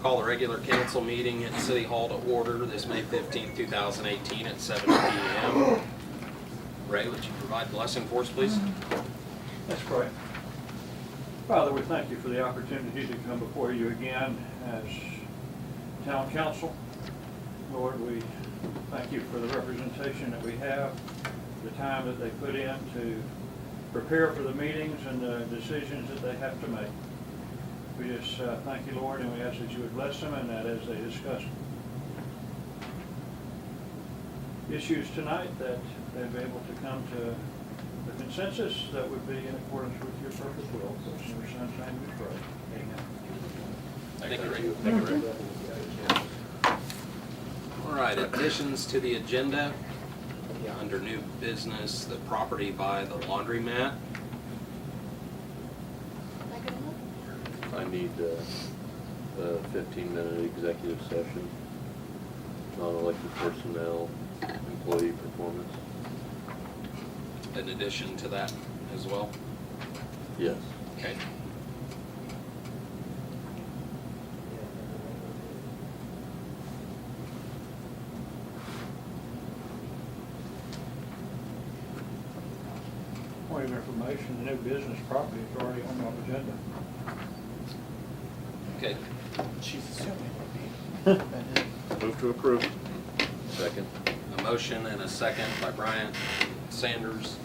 Call the regular council meeting at City Hall to order this May 15th, 2018 at 7 p.m. Ray, would you provide blessing for us, please? Let's pray. Father, we thank you for the opportunity to come before you again as town council. Lord, we thank you for the representation that we have, the time that they put in to prepare for the meetings and the decisions that they have to make. We just thank you, Lord, and we ask that you would bless them and that as they discuss issues tonight, that they'd be able to come to the consensus that would be in accordance with your perfect will. For in your son's name we pray. Amen. Thank you, Ray. Thank you, Ray. All right, additions to the agenda. Under new business, the property by the laundromat. I need a 15-minute executive session, non-elected personnel, employee performance. In addition to that as well? Yes. Okay. Point of information, the new business property is already on the agenda. Okay. She's assuming it would be. Move to approve. Second. A motion and a second by Brian Sanders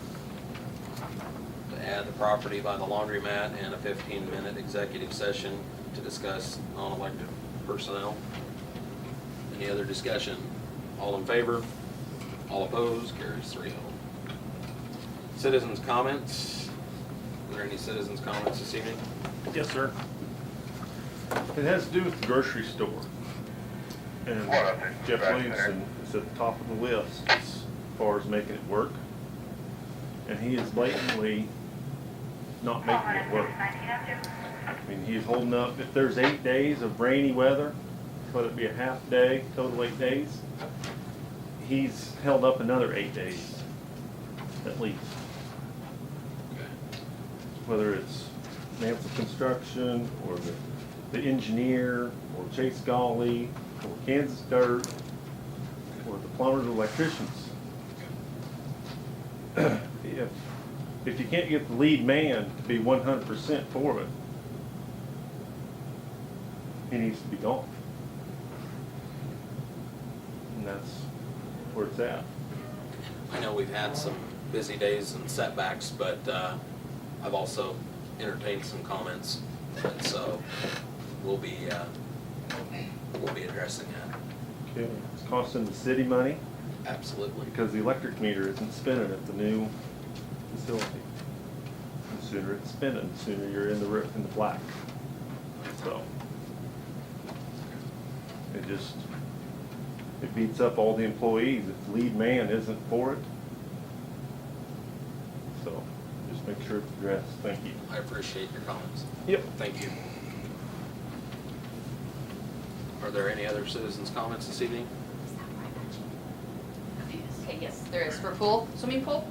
to add the property by the laundromat and a 15-minute executive session to discuss non-elected personnel. Any other discussion? All in favor? All opposed? Carries 3-0. Citizens' comments? Are there any citizens' comments this evening? Yes, sir. It has to do with the grocery store. And Jeff Williamson is at the top of the list as far as making it work. And he is blatantly not making it work. I mean, he's holding up, if there's 8 days of rainy weather, let it be a half day, total 8 days, he's held up another 8 days, at least. Whether it's Mansell Construction, or the engineer, or Chase Golly, or Kansas Dirt, or the plumbers or electricians. If you can't get the lead man to be 100% for it, he needs to be gone. And that's where it's at. I know we've had some busy days and setbacks, but I've also entertained some comments, and so we'll be addressing that. Okay. It's costing the city money Absolutely. because the electric meter isn't spinning at the new facility. The sooner it's spinning, the sooner you're in the black. So it beats up all the employees if the lead man isn't for it. So just make sure it's addressed. Thank you. I appreciate your comments. Yep. Thank you. Are there any other citizens' comments this evening? Okay, yes, there is for pool, swimming pool.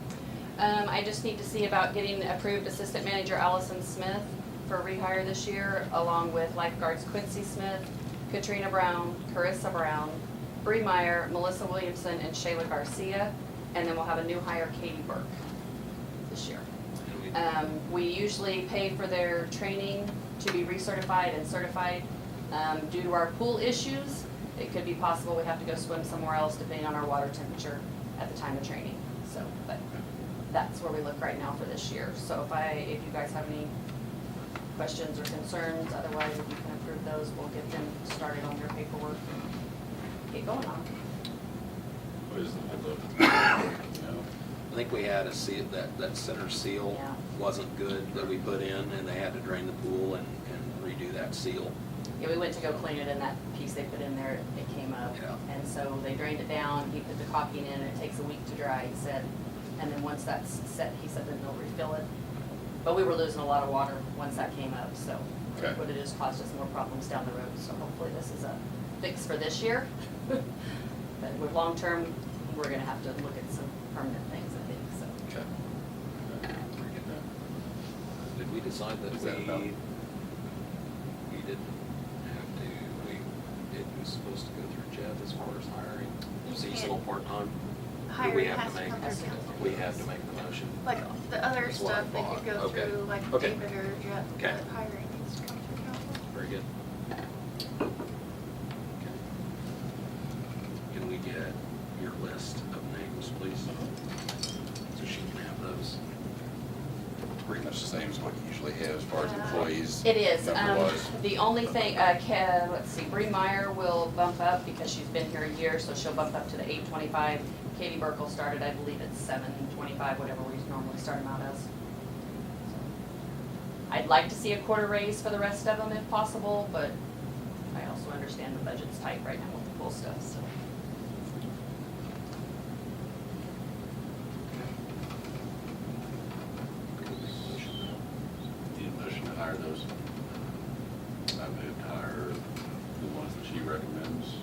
I just need to see about getting approved Assistant Manager Allison Smith for rehire this year, along with lifeguards Quincy Smith, Katrina Brown, Carissa Brown, Bree Meyer, Melissa Williamson, and Shayla Garcia. And then we'll have a new hire, Katie Burke, this year. We usually pay for their training to be recertified and certified. Due to our pool issues, it could be possible we have to go swim somewhere else depending on our water temperature at the time of training. So, but that's where we look right now for this year. So if you guys have any questions or concerns, otherwise if you can approve those, we'll get them started on their paperwork and get going on it. What is I think we had a seal, that center seal Yeah. wasn't good that we put in, and they had to drain the pool and redo that seal. Yeah, we went to go clean it, and that piece they put in there, it came up. Yeah. And so they drained it down, he put the caulking in, and it takes a week to dry, he said. And then once that's set, he said then they'll refill it. But we were losing a lot of water once that came up, so Okay. it would have just caused us more problems down the road. So hopefully this is a fix for this year. But with long-term, we're gonna have to look at some permanent things, I think, so. Okay. Did we decide that Is that about- we didn't have to, it was supposed to go through Jeff as far as hiring You seasonal can't. part-time? Hiring We have has to to make, come through council. we have to make the motion. Like, the other That's what I stuff, they thought. could go Okay. through, like Okay. David or Jeff, Okay. but hiring needs to come through council. Very good. Okay. Can we get your list of names, please? So she can have those. Pretty much the same as what you usually have as far as employees. It is. number-wise. The only thing, let's see, Bree Meyer will bump up because she's been here a year, so she'll bump up to the 825. Katie Burkle started, I believe, at 725, whatever we normally start them out as. I'd like to see a quarter raise for the rest of them if possible, but I also understand the budget's tight right now with the pool stuff, so. Need a motion to hire those. I move to hire the ones that she recommends.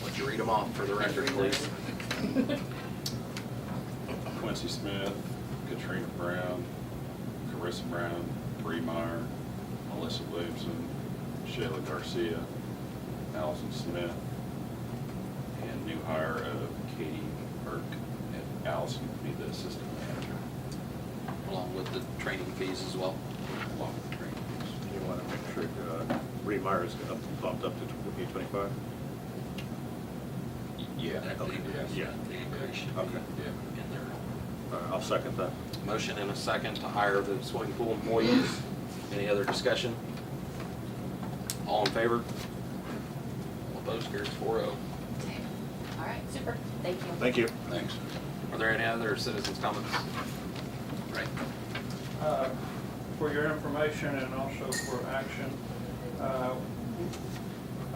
Would you read them off for the record, please? Quincy Smith, Katrina Brown, Carissa Brown, Bree Meyer, Melissa Williamson, Shayla Garcia, Allison Smith, and new hire of Katie Burke, and Allison to be the assistant manager, Along with the training fees as well. along with the training fees. You wanna make sure, Bree Myers bumped up to 25? Yeah. That Okay. the increase should be Okay. in there. I'll second that. Motion and a second to hire the swimming pool employees. Any other discussion? All in favor? All opposed, carries 4-0. All right, super, thank you. Thank you. Thanks. Are there any other citizens' comments? Right. For your information and also for action,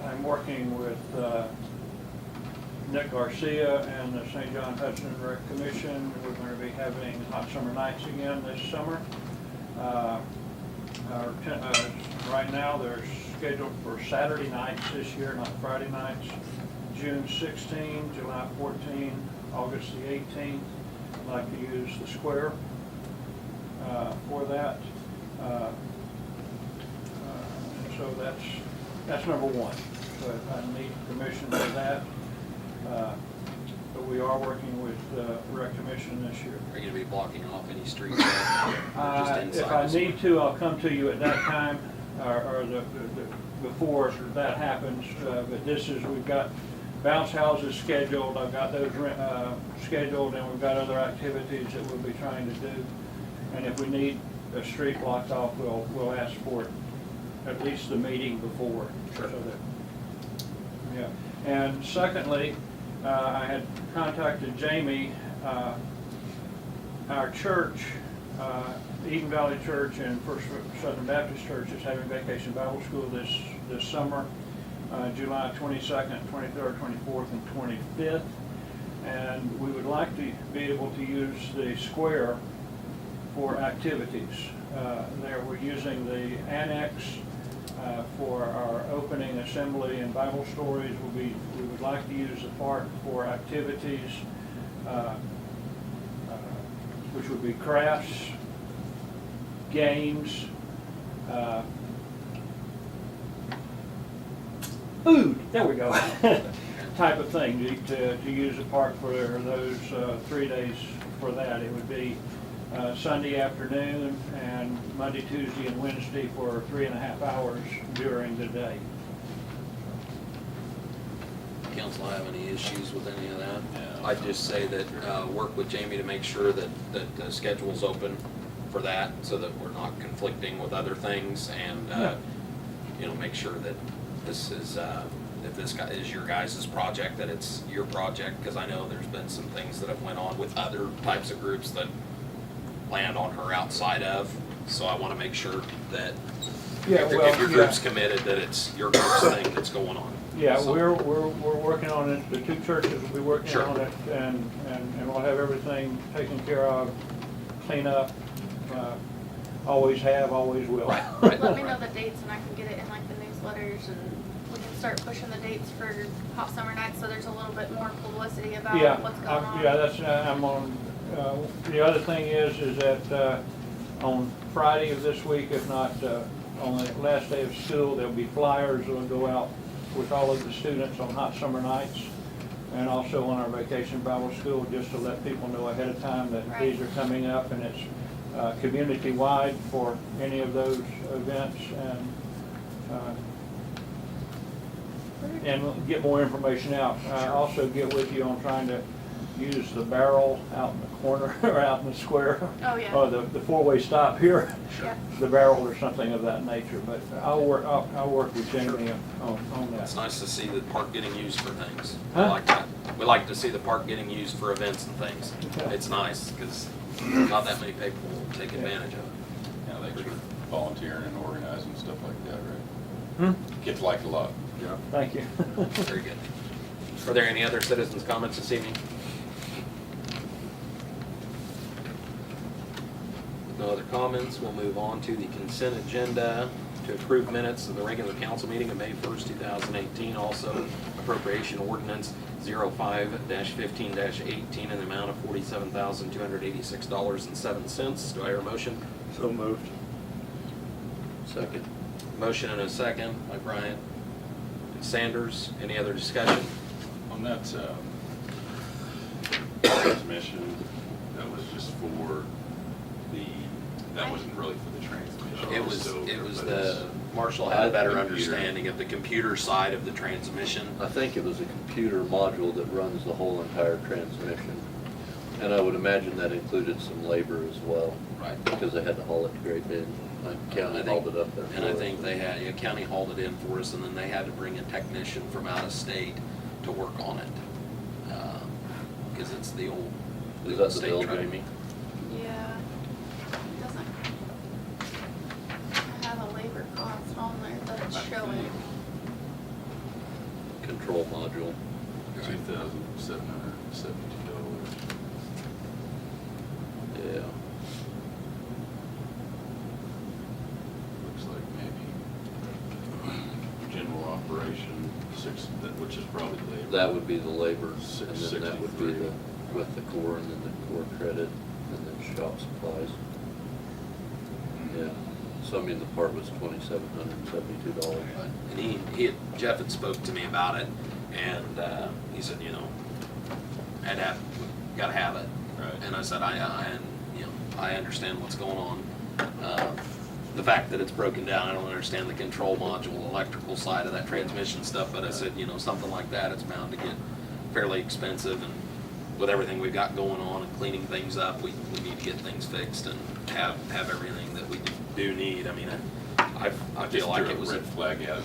I'm working with Nick Garcia and the St. John Hudson Rec Commission. We're going to be having hot summer nights again this summer. Right now, they're scheduled for Saturday nights this year, not Friday nights. June 16, July 14, August the 18th. I'd like to use the square for that. And so that's number one. So I need permission for that. But we are working with the Rec Commission this year. Are you gonna be blocking off any streets? Or just inside If I the need to, I'll come to you at that time, or before that happens. But this is, we've got bounce houses scheduled, I've got those scheduled, and we've got other activities that we'll be trying to do. And if we need a street blocked off, we'll ask for it, at least the meeting before. Sure. So that, yeah. And secondly, I had contacted Jamie. Our church, Eden Valley Church and First Southern Baptist Church is having Vacation Bible School this summer, July 22nd, 23rd, 24th, and 25th. And we would like to be able to use the square for activities. There we're using the annex for our opening assembly and Bible stories. We would like to use the park for activities, which would be crafts, games, food, there we go, type of thing, to use the park for those 3 days for that. It would be Sunday afternoon and Monday, Tuesday, and Wednesday for 3.5 hours during the day. Council have any issues with any of that? No. I'd just say that, work with Jamie to make sure that the schedule's open for that, so that we're not conflicting with other things, and, Yeah. Make sure that this is, if this guy is your guys' project, that it's your project, because I know there's been some things that have went on with other types of groups that land on her outside of, so I want to make sure that if your group's committed, that it's your group's thing that's going on. Yeah, So- we're working on it, the two churches will be working Sure. on it, and we'll have everything taken care of, clean up, always have, always will. Right. Let me know the dates and I can get it in like the newsletters and we can start pushing the dates for hot summer nights so there's a little bit more publicity about Yeah, what's going on. yeah, that's, I'm on, the other thing is that on Friday of this week, if not on the last day of school, there'll be flyers that'll go out with all of the students on hot summer nights, and also on our vacation Bible school, just to let people know ahead of time that these are coming up, and it's community-wide for any of those events, and we'll get more information out. Also get with you on trying to use the barrel out in the corner, or out in the square. Oh, yeah. Or the four-way stop here, Yeah. the barrel or something of that nature, but I'll work with Jamie on that. It's nice to see the park getting used for things. We Huh? like that. We like to see the park getting used for events and things. Okay. It's nice, because not that many people will take advantage of it. Yeah, thanks for volunteering and organizing, stuff like that, right? Hmm? Kids like it a lot. Yeah. Thank you. Very good. Are there any other citizens' comments this evening? With no other comments, we'll move on to the consent agenda to approve minutes of the regular council meeting of May 1st, 2018. Also appropriation ordinance 05-15-18 in the amount of $47,286.07. Do I hear a motion? So moved. Second. Motion and a second by Bryant and Sanders. Any other discussion? On that transmission, that was just for that wasn't really for the transmission. It was So, but the, Marshall had a better Computer. understanding of the computer side of the transmission. I think it was a computer module that runs the whole entire transmission. And I would imagine that included some labor as well. Right. Because they had to haul it to Great Bend. Like county hauled it up there. And I for us. think they had, county hauled it in for us, and then they had to bring a technician from out of state to work on it. Because it's the old Is that the state bill, truck. Jamie? Yeah. It doesn't. I have a labor cost on there, but it's showing. Control module. $2,772. Yeah. Looks like maybe general operation, which is probably labor. That would be the labor, and Six- then that would be 63. with the core, and then the core credit, and then shop supplies. Yeah, so I mean, the part was $2,772. And Jeff had spoke to me about it, and he said, gotta have it. Right. And I said, I understand what's going on. The fact that it's broken down, I don't understand the control module, electrical side of that transmission stuff, but I said, something like that, it's bound to get fairly expensive, and with everything we've got going on and cleaning things up, we need to get things fixed and have everything that we do need. I mean, I feel like it was Just threw a red flag out,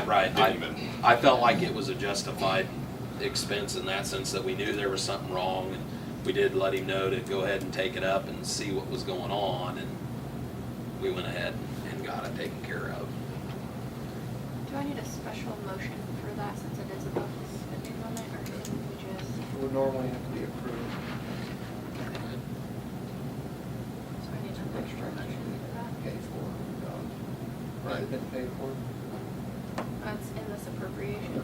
Right. Didn't even. I felt like it was a justified expense in that sense, that we knew there was something wrong, and we did let him know to go ahead and take it up and see what was going on, and we went ahead and got it taken care of. Do I need a special motion for that since it is above the spending limit, or can we just? It would normally have to be approved. So I need an extra motion for that? Paid for. Has it been paid for? That's in this appropriation.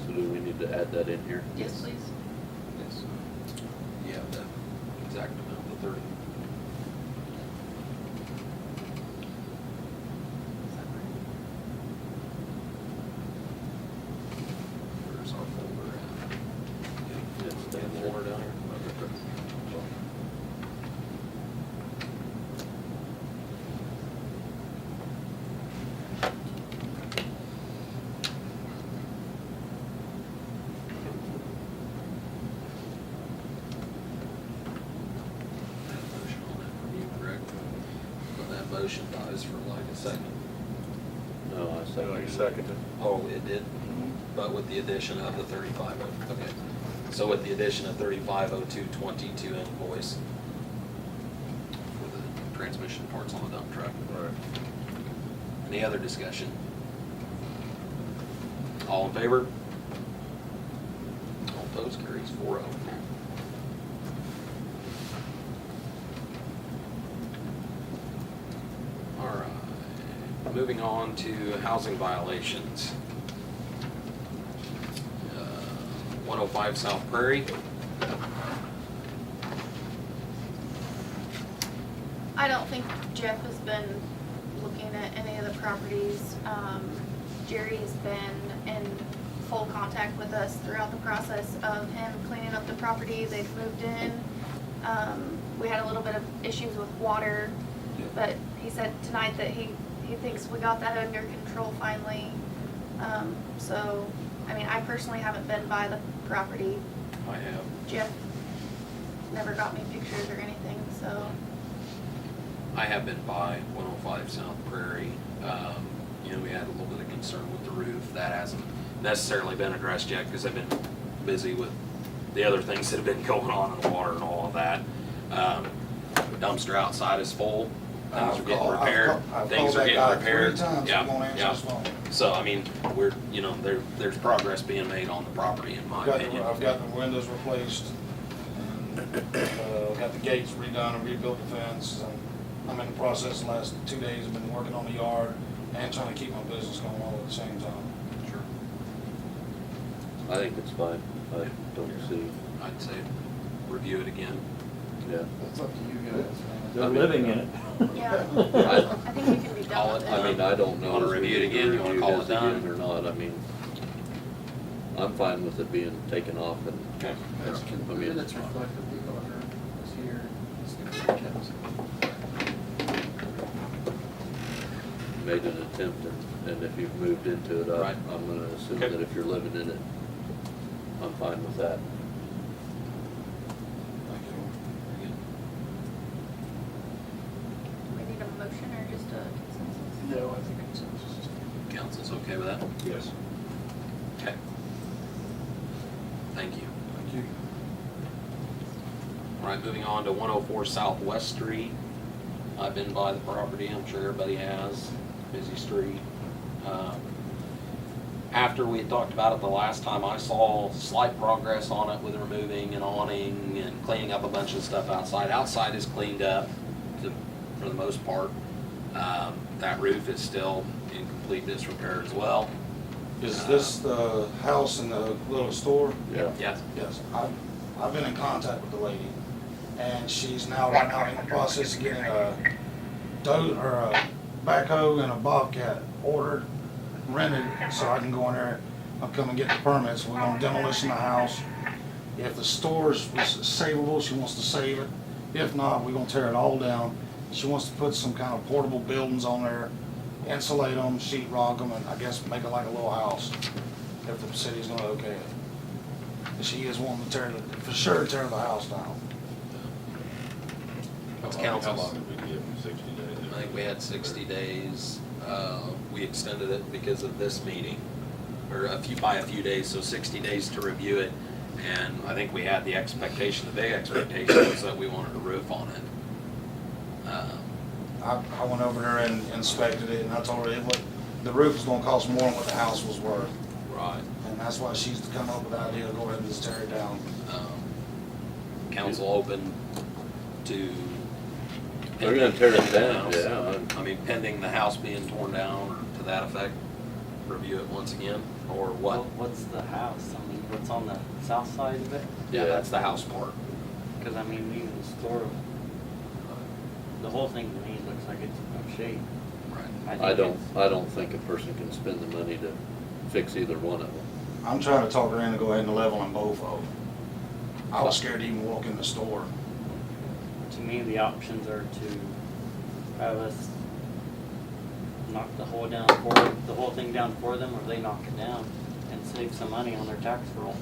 So do we need to add that in here? Yes, please. Yes. Yeah, the exact amount, the 30. Where's our folder at? It's The down there. folder down here? That motion on that from you, correct? But that motion dies for like a second. No, I second. Seconded. Oh, it did? But with the addition of the 35, okay. So with the addition of 350222 invoice for the transmission parts on the dump truck. Right. Any other discussion? All in favor? All opposed, carries 4-0. All right, moving on to housing violations. 105 South Prairie. I don't think Jeff has been looking at any of the properties. Jerry's been in full contact with us throughout the process of him cleaning up the property. They've moved in. We had a little bit of issues with water, but he said tonight that he thinks we got that under control finally. So, I mean, I personally haven't been by the property. I have. Jeff never got me pictures or anything, so. I have been by 105 South Prairie. You know, we had a little bit of concern with the roof. That hasn't necessarily been addressed yet because I've been busy with the other things that have been going on in the water and all of that. The dumpster outside is full. Things are getting repaired. Things are getting repaired. Yeah. So, I mean, we're, you know, there's progress being made on the property in my opinion. I've got the windows replaced, and, got the gates redone and rebuilt the fence. And I'm in the process, the last 2 days, I've been working on the yard and trying to keep my business going all at the same time. Sure. I think it's fine. I don't see, I'd say review it again. yeah. That's up to you guys, man. They're I mean, living in it. Yeah, I- I think we can be Call done with it, it. I mean, I don't know. Wanna if we review it need to again? You wanna review call his it done? again Or not, I mean, I'm fine with it being taken off and. Okay. That's I mean, concluded, it's reflective the order is here, it's gonna be kept. Made an attempt, and if you've moved into it, Right. I'm gonna assume Okay. that if you're living in it, I'm fine with that. Thank you. We need a motion or just a consensus? No, I think consensus is. Council's okay with that? Yes. Okay. Thank you. Thank you. All right, moving on to 104 Southwest Street. I've been by the property, I'm sure everybody has, busy street. After we had talked about it the last time, I saw slight progress on it with removing an awning and cleaning up a bunch of stuff outside. Outside is cleaned up for the most part. That roof is still in complete disrepair as well. Is this the house in the little store? Yeah. Yes. Yes. I've been in contact with the lady, and she's now right now in the process of getting a backhoe and a Bobcat ordered, rented, so I can go in there. I'll come and get the permits. We're gonna demolition the house. If the store's savable, she wants to save it. If not, we're gonna tear it all down. She wants to put some kind of portable buildings on there, insulate them, sheet rock them, and I guess make it like a little house, if the city's gonna okay it. And she is wanting to for sure tear the house down. What's How council's? long did we give them, 60 days? I think we had 60 days. We extended it because of this meeting, or by a few days, so 60 days to review it. And I think we had the expectation, the big expectation was that we wanted a roof on it. I went over there and inspected it, and I told her the roof was gonna cost more than what the house was worth. Right. And that's why she's come up with the idea to go ahead and just tear it down. Council open to. They're gonna tear it down, yeah. I mean, pending the house being torn down, or to that effect, review it once again, or what? What's the house? I mean, what's on the south side of it? Yeah, that's the house part. Because I mean, even the store, the whole thing to me looks like it's in no shape. Right. I don't think a person can spend the money to fix either one of them. I'm trying to talk her in to go ahead and level them both of them. I was scared to even walk in the store. To me, the options are to have us knock the whole thing down for them, or they knock it down and save some money on their tax roll.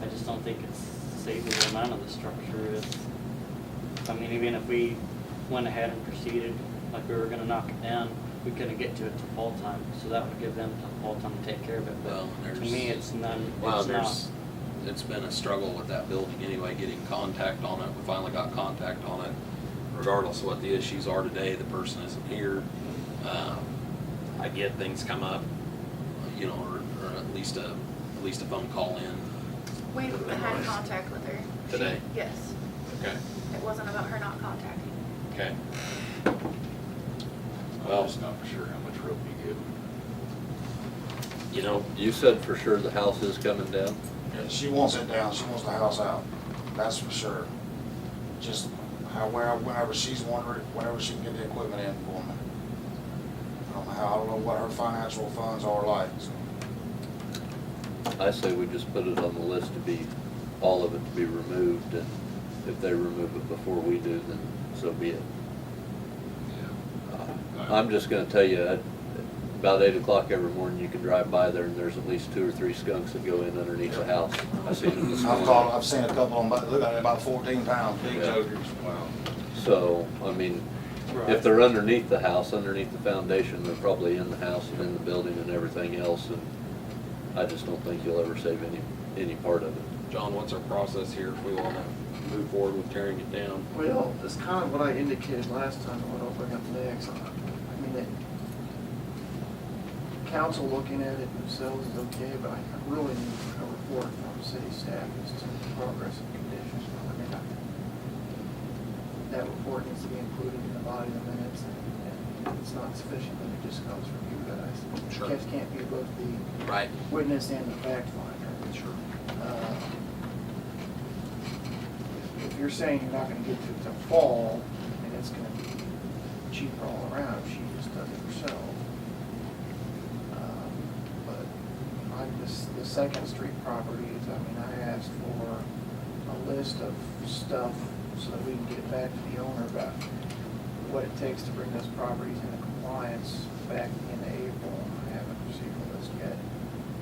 I just don't think it's saving the amount of the structure is. I mean, even if we went ahead and proceeded like we were gonna knock it down, we couldn't get to it till fall time, so that would give them till fall time to take care of it. Well, But to there's- me, it's none, Well, it's not. it's been a struggle with that building anyway, getting contact on it. We finally got contact on it. Regardless of what the issues are today, the person isn't here. I get things come up, you know, or at least a phone call in. We've had contact with her. Today? Yes. Okay. It wasn't about her not contacting. Okay. I'm Well, just not for sure how much rope you give them. you know, You said for sure the house is coming down? She wants it down, she wants the house out, that's for sure. Just whenever she's wondering, whenever she can get the equipment in for me. I don't know what her financial funds are like, so. I say we just put it on the list to be, all of it to be removed, and if they remove it before we do, then so be it. I'm just gonna tell you, about 8 o'clock every morning, you can drive by there and there's at least 2 or 3 skunks that go in underneath the house. I seen them this morning. I've seen a couple of them, but look at it, about 14 pounds, big Yeah. jokers. Wow. So, I mean, if they're underneath the house, underneath the foundation, they're probably in the house and in the building and everything else, and I just don't think you'll ever save any part of it. John, what's our process here if we want to move forward with tearing it down? Well, that's kind of what I indicated last time, and what I'll bring up next. I mean, the council looking at it themselves is okay, but I really need a report from city staff as to the progress and condition. I mean, that report needs to be included in the body of the minutes, and if it's not sufficient, then it just comes from you guys. Sure. You guys can't be both the Right. witness and the fact finder. Sure. If you're saying you're not gonna get to it till fall, and it's gonna be cheaper all around if she just does it herself. But the Second Street properties, I mean, I asked for a list of stuff so that we can get back to the owner about what it takes to bring those properties into compliance back in April. I haven't received a list yet,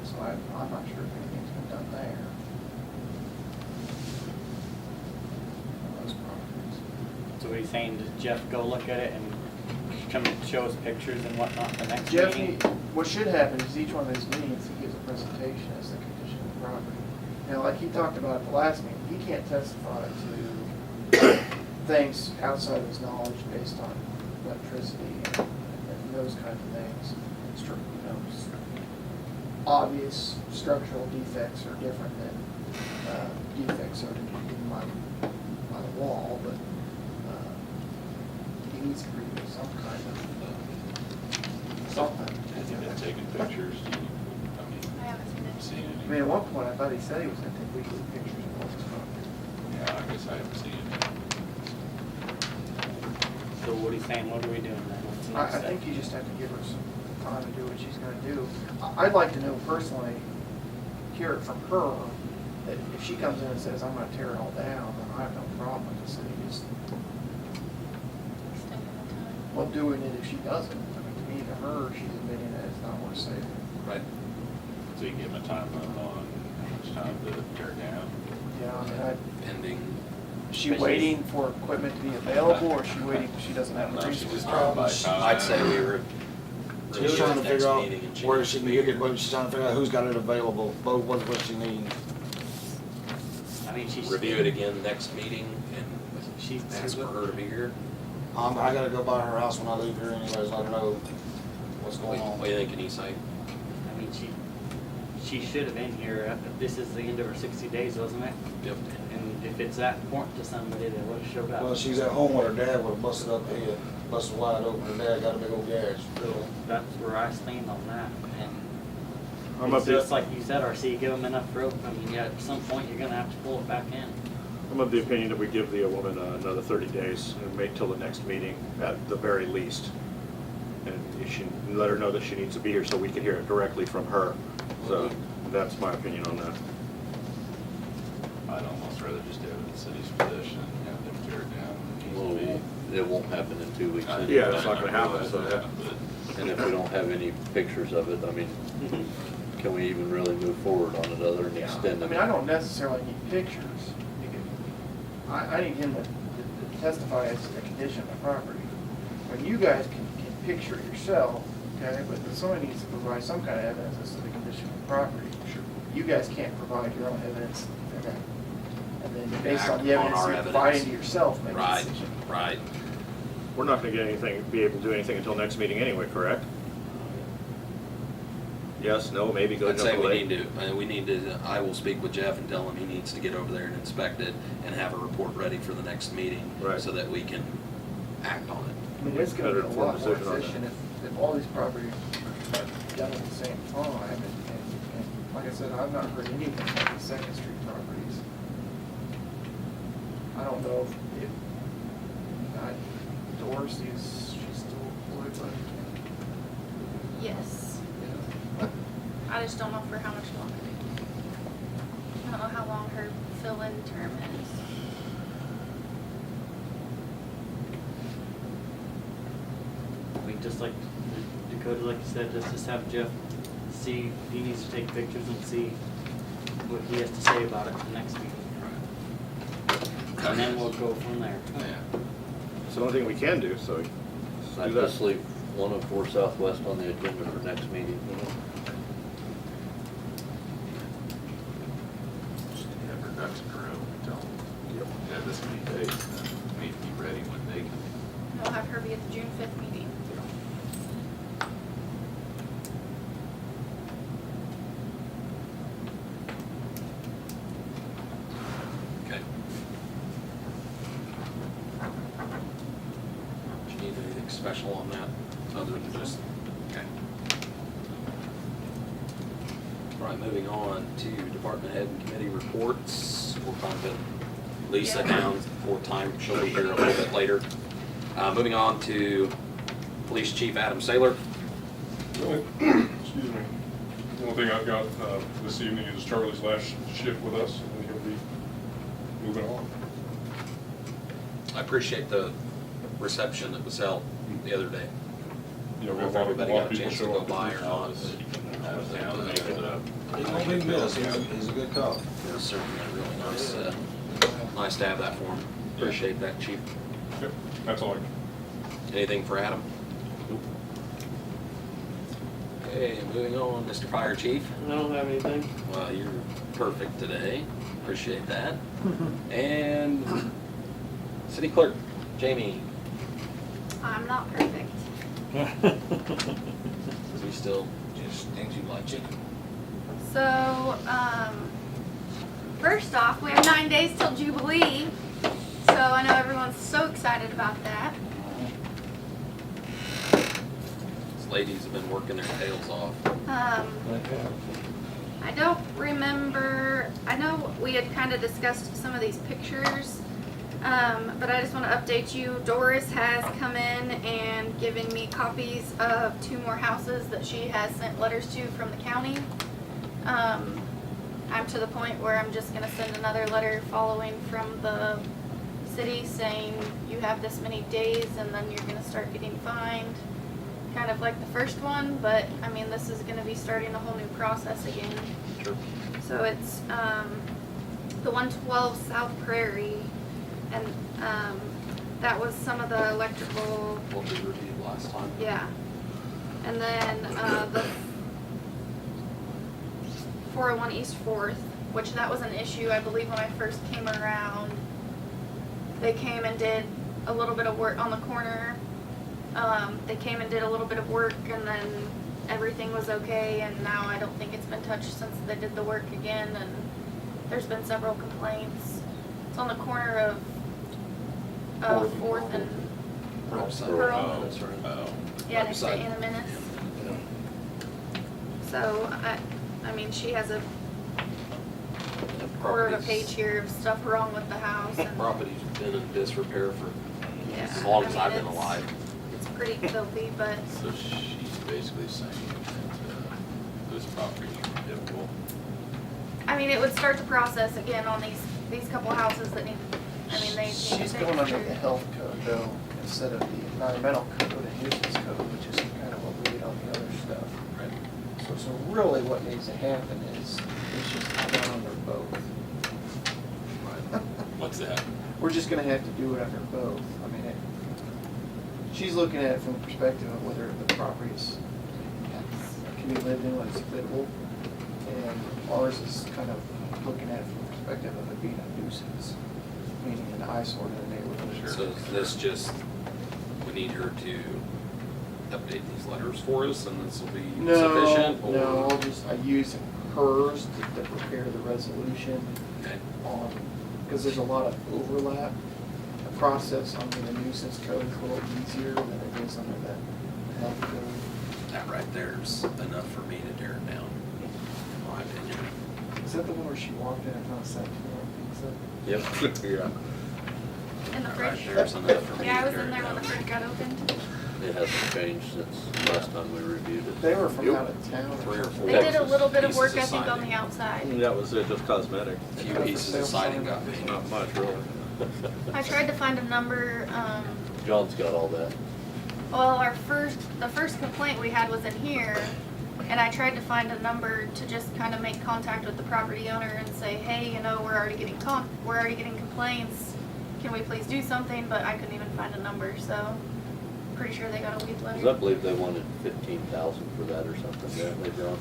so I'm not sure if anything's been done there. On those properties. So what are you saying, does Jeff go look at it and come and show us pictures and whatnot the next Jeff, meeting? what should happen is each one of these meetings, he gives a presentation as the condition of the property. Now, like he talked about at the last meeting, he can't testify to things outside of his knowledge based on electricity and those kind of things. Obvious structural defects are different than defects are in my wall, but he needs to read some kind of something. Has he been taking pictures? I haven't seen it. Seen I any? mean, at one point, I thought he said he was gonna take weekly pictures of all his property. Yeah, I guess I haven't seen it. So what are you saying, what are we doing then? What's the I next step? think you just have to give her some time to do what she's gonna do. I'd like to know personally, hear it from her, that if she comes in and says, I'm gonna tear it all down, then I have no problem with the city just, Extending the time. well, doing it if she doesn't. I mean, to me, to her, she's admitting that it's not worth saving. Right. So you give him a time limit on how much time to tear down? Yeah, I mean, Pending. is she waiting for equipment to be available, or is she waiting, she doesn't have No, the she resources? just drove by time. I'd say we were. She's trying to figure out where needs she to can be get here. it, but she's trying to figure out who's got it available, both what she needs. I mean, she's. Review it again next meeting and She's. ask for her to be here. I gotta go by her house when I leave here anyways, let her know what's What going on. do you think, Eastside? I mean, she should have been here, this is the end of her 60 days, wasn't it? Yep. And if it's that important to somebody, they would have showed up. Well, she's at home with her dad, with busted up head, busted wide open, her dad got a big old gash, really. That's where I stand on that, and I'm it's of the, just like you said, RC, give them enough rope, I mean, yeah, at some point, you're gonna have to pull it back in. I'm of the opinion that we give the woman another 30 days and wait till the next meeting at the very least. And you should let her know that she needs to be here so we can hear it directly from her. So that's my opinion on that. I'd almost rather just do it in the city's position and have them tear it down when it Well, needs to be. it won't happen in 2 weeks. I- anyway. Yeah, it's not gonna happen, I realize so that, yeah. And if we don't have any pictures of it, I mean, can we even really move forward on it other than Yeah, extending I it? mean, I don't necessarily need pictures. I need him to testify as to the condition of the property. When you guys can picture it yourself, okay, but somebody needs to provide some kind of evidence as to the condition of the property. Sure. You guys can't provide your own evidence, and then based on Act the on evidence our you're providing to evidence. yourself, make a Right, decision. right. We're not gonna get anything, be able to do anything until next meeting anyway, correct? Yes, no, maybe, go I'd say jump we away. need to, I will speak with Jeff and tell him he needs to get over there and inspect it and have a report ready for the next meeting. Right. So that we can act on it. I mean, it's gonna be Better a informed lot more decision on that. efficient if all these properties are done at the same time, and like I said, I've not heard anything about the Second Street properties. I don't know if Doris, she's still employed by Yes. I just don't know for how much longer. I don't know how long her fill-in term is. We just like Dakota, like you said, just have Jeff see, he needs to take pictures and see what he has to say about it at the next meeting. And then we'll go from there. It's the only thing we can do, so I do that. just leave 104 Southwest on the agenda for next meeting. Just have her ducks in a row and tell them, you have this many days, and need to be ready when they can. We'll have her be at the June 5th meeting. Okay. Do you need anything special on that, other than just, okay. All right, moving on to department head and committee reports. We'll kind of put Lisa down for time, she'll be here a little bit later. Moving on to Police Chief Adam Saylor. Excuse me. The only thing I've got this evening is Charlie's last shift with us, and he'll be moving on. I appreciate the reception that was held the other day. You know, we If have everybody a lot got a of people chance to show go up. by or not. He's gonna be missed, he's a good cop. It was certainly really nice, nice to have that for him. Appreciate that, Chief. Yep, that's all I got. Anything for Adam? Okay, moving on, Mr. Fire Chief. I don't have anything. Well, you're perfect today. Appreciate that. And City Clerk, Jamie, I'm not perfect. is he still just things you like chicken? So, first off, we have 9 days till Jubilee. So I know everyone's so excited about that. These ladies have been working their tails off. I don't remember, I know we had kind of discussed some of these pictures, but I just want to update you. Doris has come in and given me copies of 2 more houses that she has sent letters to from the county. I'm to the point where I'm just going to send another letter following from the city saying you have this many days and then you're going to start getting fined. Kind of like the first one, but I mean, this is going to be starting a whole new process again. Sure. So it's the 112 South Prairie, and that was some of the electrical, What we reviewed last time. yeah. And then the 401 East 4th, which that was an issue, I believe, when I first came around. They came and did a little bit of work on the corner. They came and did a little bit of work, and then everything was okay, and now I don't think it's been touched since they did the work again, and there's been several complaints. It's on the corner of 4th and Pearl. That's right. Yeah, next to Beside- Anna Menace. So, I mean, she has a quarter of a Property's- page here of stuff wrong with the house, and, Property's been in disrepair for yeah. as long I as mean, I've been it's- alive. It's pretty filthy, but, So she's basically saying that this property is livable. I mean, it would start the process again on these couple houses that need, I mean, they need to She's take going under the pictures. health code though, instead of the environmental code and nuisance code, which is kind of what we did on the other stuff. Right. So really what needs to happen is, it's just done under both. What's that? We're just gonna have to do it under both. I mean, she's looking at it from the perspective of whether the property is, can be lived in when it's livable. And ours is kind of looking at it from the perspective of it being a nuisance, meaning an eyesore to the neighborhood. So this just, we need her to update these letters for us, and this will be sufficient? or- No, I use hers to prepare the resolution Okay. on, because there's a lot of overlap. The process under the nuisance code is a little easier than it is under the health code. That right there's enough for me to tear it down, in my opinion. Is that the one where she walked in and found 17 pizza? Yep. Yeah. In the Right fridge? there's enough for me Yeah, I to was carry in there when the down. fridge got opened. It hasn't changed since last time we reviewed it. They were from out of town. 3 or 4 They did a little bit of pieces work, I think, on siding. the outside. That was it, just cosmetic. A few pieces of siding got painted. Not much, really. I tried to find a number, John's got all that. well, the first complaint we had was in here, and I tried to find a number to just kind of make contact with the property owner and say, hey, you know, we're already getting complaints. Can we please do something? But I couldn't even find a number, so pretty sure they got a weed 'Cause I letter. believe they wanted 15,000 for that or something, didn't they, John?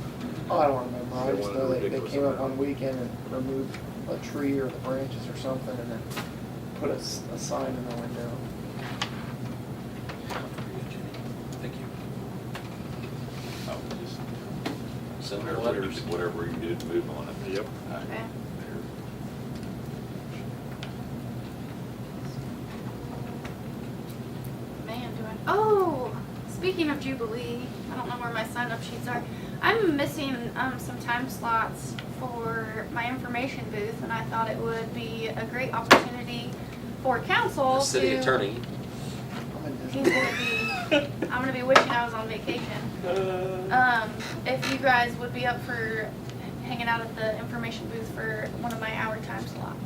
Oh, I don't remember. I They just wanted know a they ridiculous came up amount. one weekend and removed a tree or the branches or something and then put a sign in the window. Thank you. I would just, Send her whatever you letters. do- whatever you do to move on it. Yep. Okay. Man, do I, oh, speaking of Jubilee, I don't know where my sign-up sheets are. I'm missing, some time slots for my information booth, and I thought it would be a great opportunity for council The to. city attorney, I'm in He's Disney. gonna be, I'm gonna be wishing I was on vacation. If you guys would be up for hanging out at the information booth for one of my hour time slots.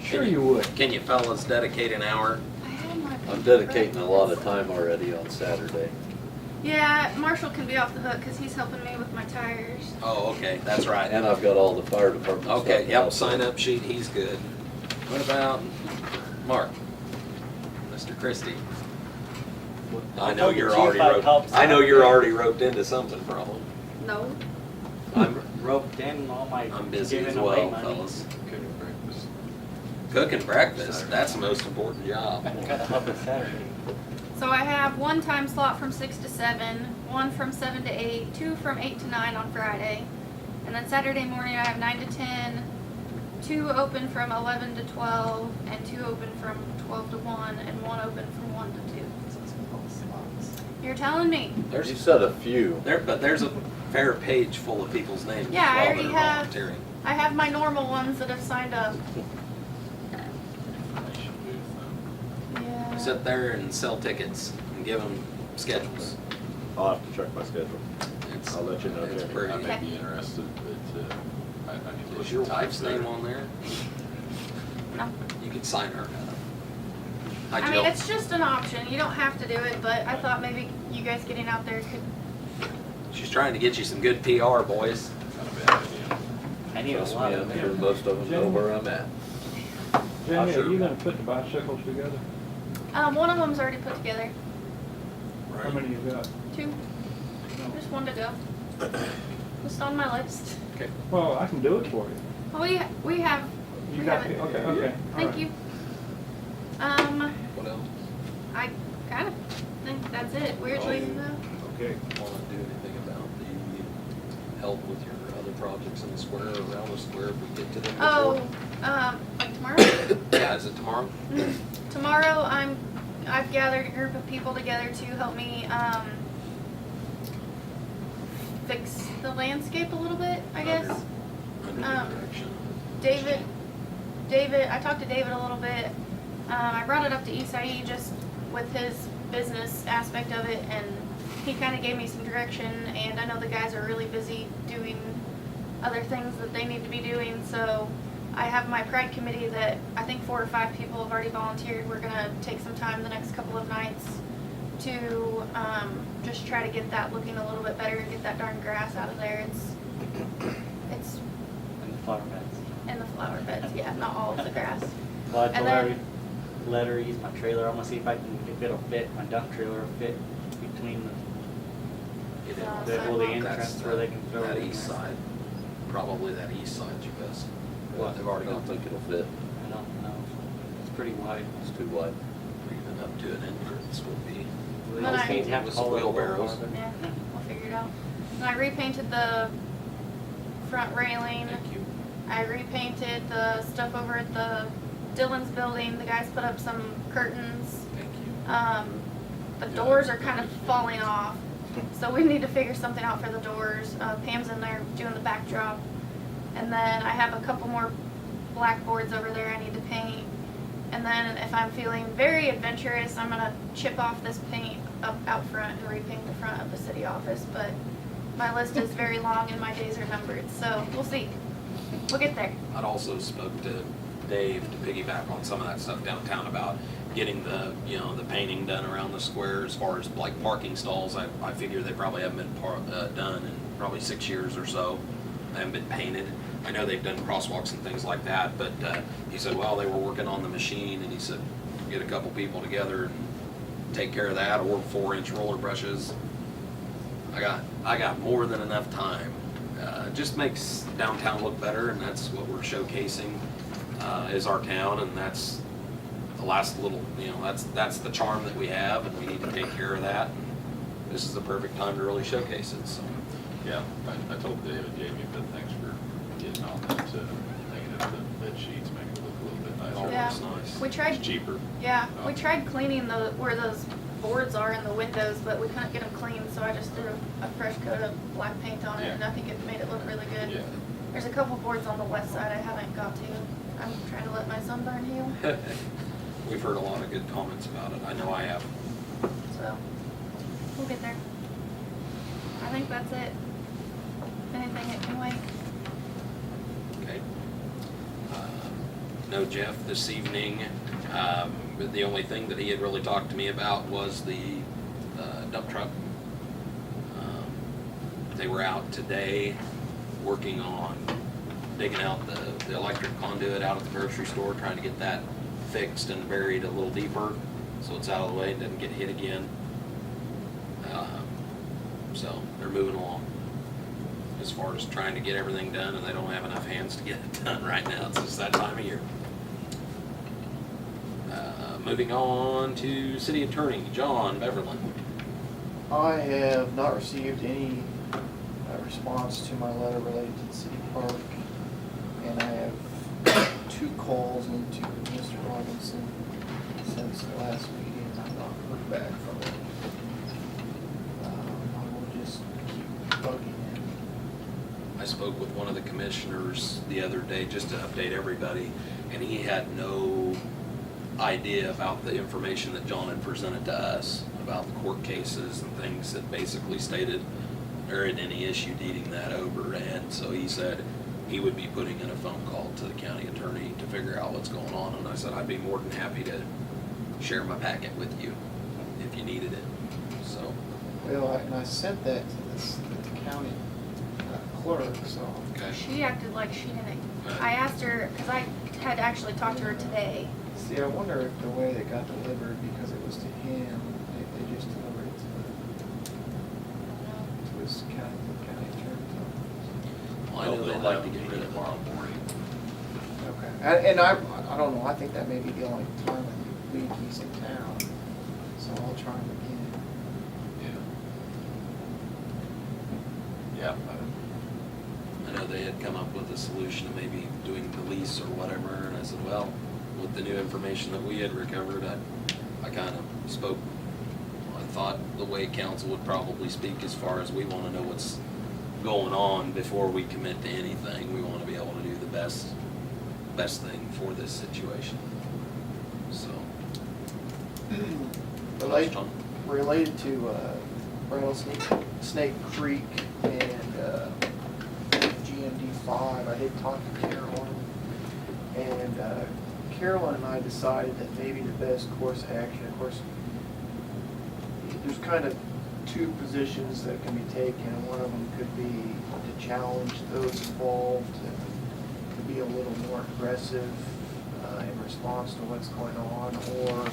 Sure you would. Can you fellas dedicate an hour? I had my I'm paper. dedicating a lot of time already on Saturday. Yeah, Marshall can be off the hook because he's helping me with my tires. Oh, okay, that's right. And I've got all the fire department stuff. Okay, now, yep, so- sign up sheet, he's good. What about Mark? Mr. Christie? I know you're already roped, I know you're already roped into something probably. No. I'm roped in all my I'm busy as giving away well, money. fellas. Cooking breakfast. Cooking breakfast, that's the most important job. Gotta help us Saturday. So I have one time slot from 6 to 7, one from 7 to 8, two from 8 to 9 on Friday. And then Saturday morning I have 9 to 10, two open from 11 to 12, and two open from 12 to 1, and one open from 1 to 2. You're telling me? You There's, said a few. but there's a fair page full of people's names as Yeah, I well that already are have- volunteering. I have my normal ones that have signed up. Information booth, Yeah. Sit there and sell tickets and give them schedules. I'll have to check my schedule. It's- I'll let you know, It's Jamie. pretty. I may be interested, but, I need to look Is your at times wife's there. name on there? No. You could sign her. Hi, I Jill. mean, it's just an option. You don't have to do it, but I thought maybe you guys getting out there could. She's trying to get you some good PR, boys. Not a bad idea. I need a Trust me, lot I'm of sure them. most of them know where I'm at. Jamie, sure. are you gonna put the bicycles together? One of them's already put together. How many you got? 2. Just one to go. Just on my list. Okay. Well, I can do it for you. Well, we have. You we got have it? it. Okay, okay. all Thank right. you. What else? I kind of think that's it. Weirdly Oh. enough. Okay. Want to do anything about the help with your other projects in the square, around the square, if we get to them before? Oh, like tomorrow. Yeah, is it tomorrow? Tomorrow, I've gathered a group of people together to help me fix the landscape a little bit, I guess. Under Um, the direction. David, I talked to David a little bit. I brought it up to Isai just with his business aspect of it, and he kind of gave me some direction. And I know the guys are really busy doing other things that they need to be doing, so I have my pride committee that I think 4 or 5 people have already volunteered. We're gonna take some time the next couple of nights to just try to get that looking a little bit better and get that darn grass out of there. It's And the flower beds. in the flower beds, yeah, not all of the grass. Well, I And told her, then- let her use my trailer. I'm gonna see if I can, if it'll fit, my dump trailer will fit between Get in Uh, on the, that. well, the sidewalk. entrance That's where they can throw it That in east there. side, probably that east side's your best. Well, They've I already don't got think it'll fit. I don't know. It's pretty wide. It's too wide. even up to an entrance would be. We But just I- need to have to With some haul it a little wheelbarrows. farther. Yeah, I'll figure it out. And I repainted the front railing. Thank you. I repainted the stuff over at the Dillon's building. The guys put up some curtains. Thank you. The doors are kind of falling off, so we need to figure something out for the doors. Pam's in there doing the backdrop. And then I have a couple more blackboards over there I need to paint. And then if I'm feeling very adventurous, I'm gonna chip off this paint up out front and repaint the front of the city office. But my list is very long and my days are numbered, so we'll see. We'll get there. I'd also spoke to Dave to piggyback on some of that stuff downtown about getting the, you know, the painting done around the square as far as like parking stalls. I figure they probably haven't been done in probably 6 years or so. They haven't been painted. I know they've done crosswalks and things like that, but he said, well, they were working on the machine, and he said, get a couple people together and take care of that, or 4-inch roller brushes. I got more than enough time. It just makes downtown look better, and that's what we're showcasing is our town, and that's the last little, you know, that's the charm that we have, and we need to take care of that. And this is the perfect time to really showcase it. So. Yeah, I told David, Jamie, but thanks for getting on that, making it the bed sheets, making it look a little bit nicer. Yeah. It's nice. We tried. It's cheaper. Yeah, we tried cleaning where those boards are in the windows, but we couldn't get them clean, so I just threw a fresh coat of black paint on it, Yeah. and I think it made it look really good. Yeah. There's a couple boards on the west side I haven't got to. I'm trying to let my sunburn heal, We've heard a lot of good comments about it. I know I have. so we'll get there. I think that's it. Anything that can wait. Okay. No Jeff this evening. But the only thing that he had really talked to me about was the dump truck. They were out today working on digging out the electric conduit out at the grocery store, trying to get that fixed and buried a little deeper so it's out of the way and doesn't get hit again. So they're moving along as far as trying to get everything done, and they don't have enough hands to get it done right now. It's just that time of year. Moving on to City Attorney John Beverland. I have not received any response to my letter related to the city park, and I have 2 calls into Mr. Robinson since the last meeting, and I've not heard back from him. I will just keep bugging him. I spoke with one of the commissioners the other day just to update everybody, and he had no idea about the information that John had presented to us about the court cases and things that basically stated there isn't any issue deeding that over. And so he said he would be putting in a phone call to the county attorney to figure out what's going on. And I said I'd be more than happy to share my packet with you if you needed it. So. Well, and I sent that to the county clerk, so. Okay. She acted like she didn't. I asked her, because I had actually talked to her today. See, I wonder if the way it got delivered, because it was to him, they just delivered it to his county attorney's office. Well, I know they'd like to get rid of it. Tomorrow morning. Okay. And I don't know, I think that may be the only time that week he's in town, so I'll try him again. Yeah. I know they had come up with a solution of maybe doing the lease or whatever, and I said, well, with the new information that we had recovered, I kind of spoke, I thought the way council would probably speak as far as we want to know what's going on before we commit to anything. We want to be able to do the best thing for this situation. So. Related to Rattlesnake Creek and GMD 5, I did talk to Carolyn, and Carolyn and I decided that maybe the best course of action, of course, there's kind of 2 positions that can be taken, and one of them could be to challenge those involved and to be a little more aggressive in response to what's going on, or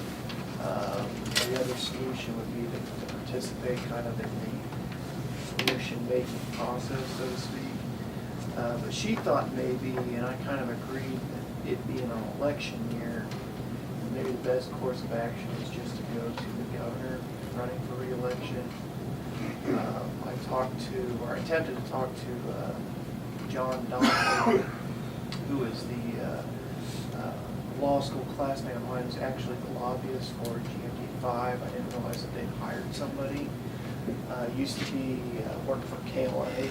the other solution would be to participate kind of in the solution-making process, so to speak. But she thought maybe, and I kind of agreed, that it being an election year, maybe the best course of action is just to go to the governor running for re-election. I attempted to talk to John Donnelly, who is the law school classmate of mine, who's actually the lobbyist for GMD 5. I didn't realize that they'd hired somebody. Used to be worked for KLA.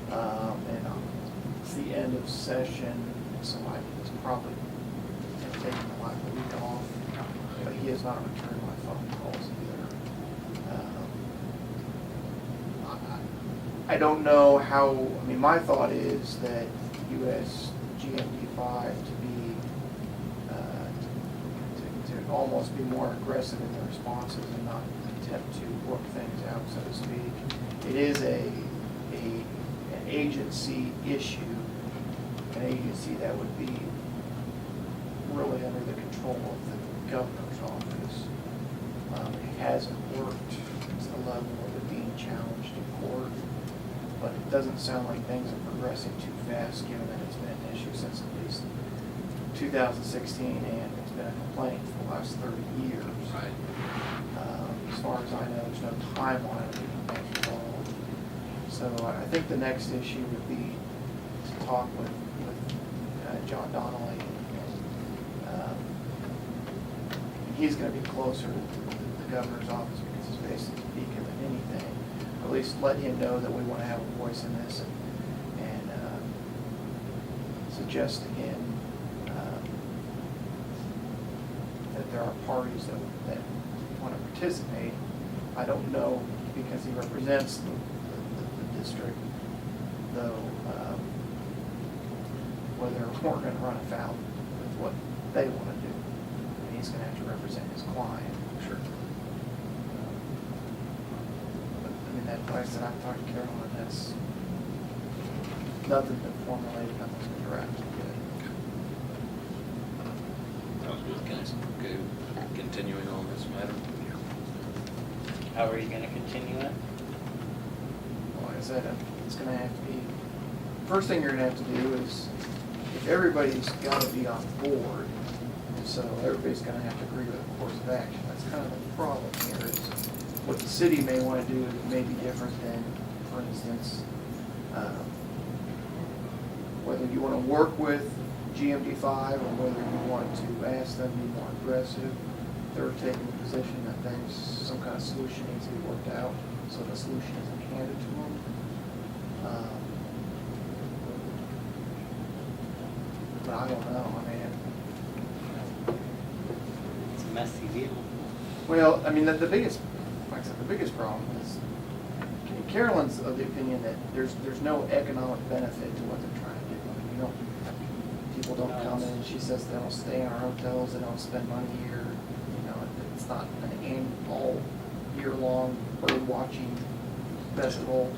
And it's the end of session, so I was probably taking like a week off, but he has not returned my phone calls either. I don't know how, I mean, my thought is that you ask GMD5 to be, to almost be more aggressive in their responses and not attempt to work things out, so to speak. It is an agency issue, an agency that would be really under the control of the governor's office. It hasn't worked to the level of it being challenged in court, but it doesn't sound like things are progressing too fast, given that it's been an issue since at least 2016, and it's been a complaint for the last 30 years. Right. As far as I know, there's no timeline of getting things resolved. So I think the next issue would be to talk with John Donnelly. He's going to be closer to the governor's office because he's based in Topeka than anything. At least let him know that we want to have a voice in this and suggest to him that there are parties that want to participate. I don't know because he represents the district, though, whether we're going to run afoul with what they want to do. And he's going to have to represent his client. Sure. But, I mean, that place that I've talked to Carolyn, that's, nothing's been formulated, nothing's been drafted yet. Sounds good. Council, okay, continuing on this matter? How are you gonna continue it? Well, like I said, it's gonna have to be, first thing you're gonna have to do is, if everybody's gotta be on board, and so everybody's gonna have to agree with a course of action. That's kind of the problem here, is what the city may wanna do may be different than, for instance, whether you wanna work with GMD5 or whether you want to ask them to be more aggressive. They're taking the position that things, some kind of solution needs to be worked out, so the solution isn't handed to them. But I don't know, I mean, It's a messy deal. well, I mean, the biggest, like I said, the biggest problem is, Carolyn's of the opinion that there's no economic benefit to what they're trying to do. I mean, you know, people don't come in, she says they don't stay in our hotels, they don't spend money here. You know, it's not an all year long bird watching festival.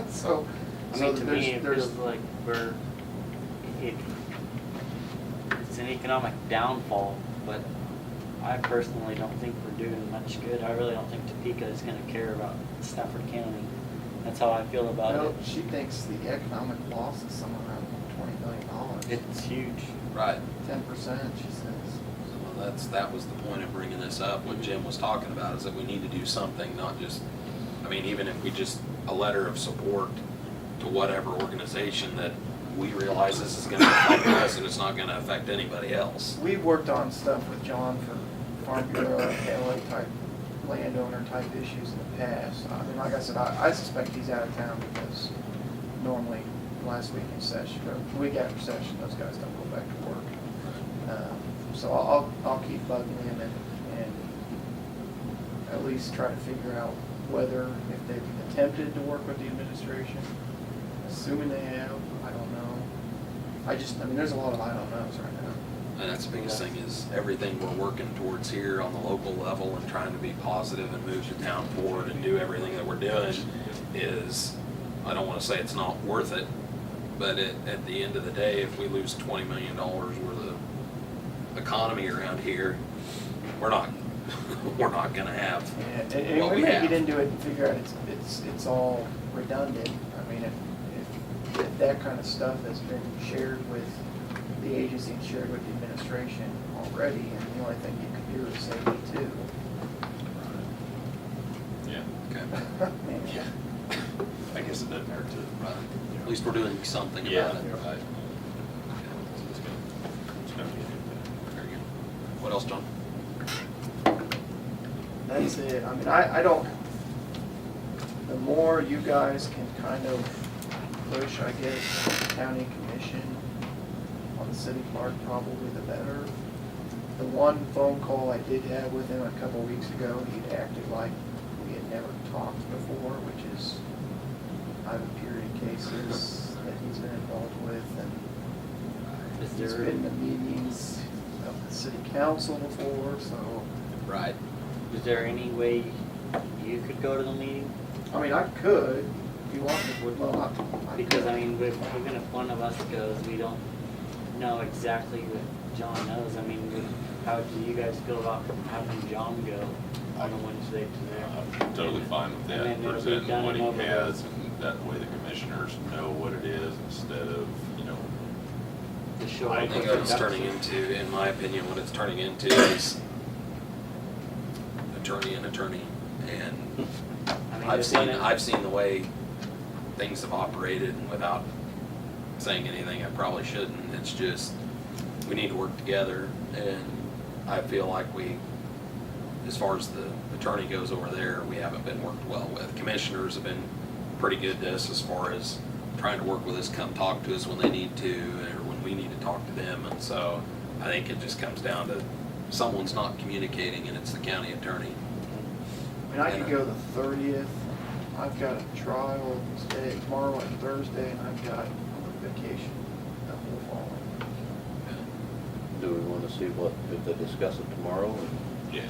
So, I mean, to me, it there's, feels like it's an economic downfall, but I personally don't think we're doing much good. I really don't think Topeka is gonna care about Stafford County. That's how I feel about well, it. she thinks the economic loss is somewhere around $20 million. It's huge. Right. 10%, she says. Well, that was the point of bringing this up, what Jim was talking about, is that we need to do something, not just, I mean, even if we just, a letter of support to whatever organization that we realize this is gonna affect us and it's not gonna affect anybody else. We've worked on stuff with John for Farm Bureau, LA type, landowner type issues in the past. I mean, like I said, I suspect he's out of town because normally last week in session, or the week after session, those guys don't go back to work. So I'll keep bugging him and at least try to figure out whether, if they've attempted to work with the administration, assuming they have, I don't know. I mean, there's a lot of I don't knows right now. And that's the biggest thing, is everything we're working towards here on the local level and trying to be positive and move the town forward and do everything that we're doing is, I don't wanna say it's not worth it, but at the end of the day, if we lose $20 million worth of economy around here, we're not gonna have And what we we may have. get into it and figure out it's all redundant. I mean, if that kind of stuff has been shared with the agency and shared with the administration already, and the only thing you can do is say me too. Yeah, Okay. yeah. I guess it doesn't hurt to. Right. At least we're doing something Yeah, about it. right. Okay. It's gonna be a good thing. Very good. What else, John? That's it. I mean, I don't, the more you guys can kind of push, I guess, the county commission on the city part, probably the better. The one phone call I did have with him a couple weeks ago, he'd acted like we had never talked before, which is, I have a period of cases that he's been involved with, and Is he's there, been to meetings of the city council before, so, Right. is there any way you could go to the meeting? I mean, I could, if you want me, well, I Because, could. I mean, even if one of us goes, we don't know exactly what John knows. I mean, how do you guys feel about having John go on a Wednesday to there? I'm totally fine with And that, then it'll be presenting done what he and over has, and that way the commissioners know what it is instead of, To show I up think with what it's turning production? into, in my opinion, what it's turning into is attorney and attorney. And I mean, I've there's seen, one in- I've seen the way things have operated without saying anything I probably shouldn't. It's just, we need to work together, and I feel like we, as far as the attorney goes over there, we haven't been worked well with. Commissioners have been pretty good to us as far as trying to work with us, come talk to us when they need to, or when we need to talk to them, and so I think it just comes down to someone's not communicating, and it's the county attorney. I mean, I could go the 30th. I've got a trial today, tomorrow and Thursday, and I've got a vacation the whole following. Do we wanna see what, if they discuss it tomorrow? yeah.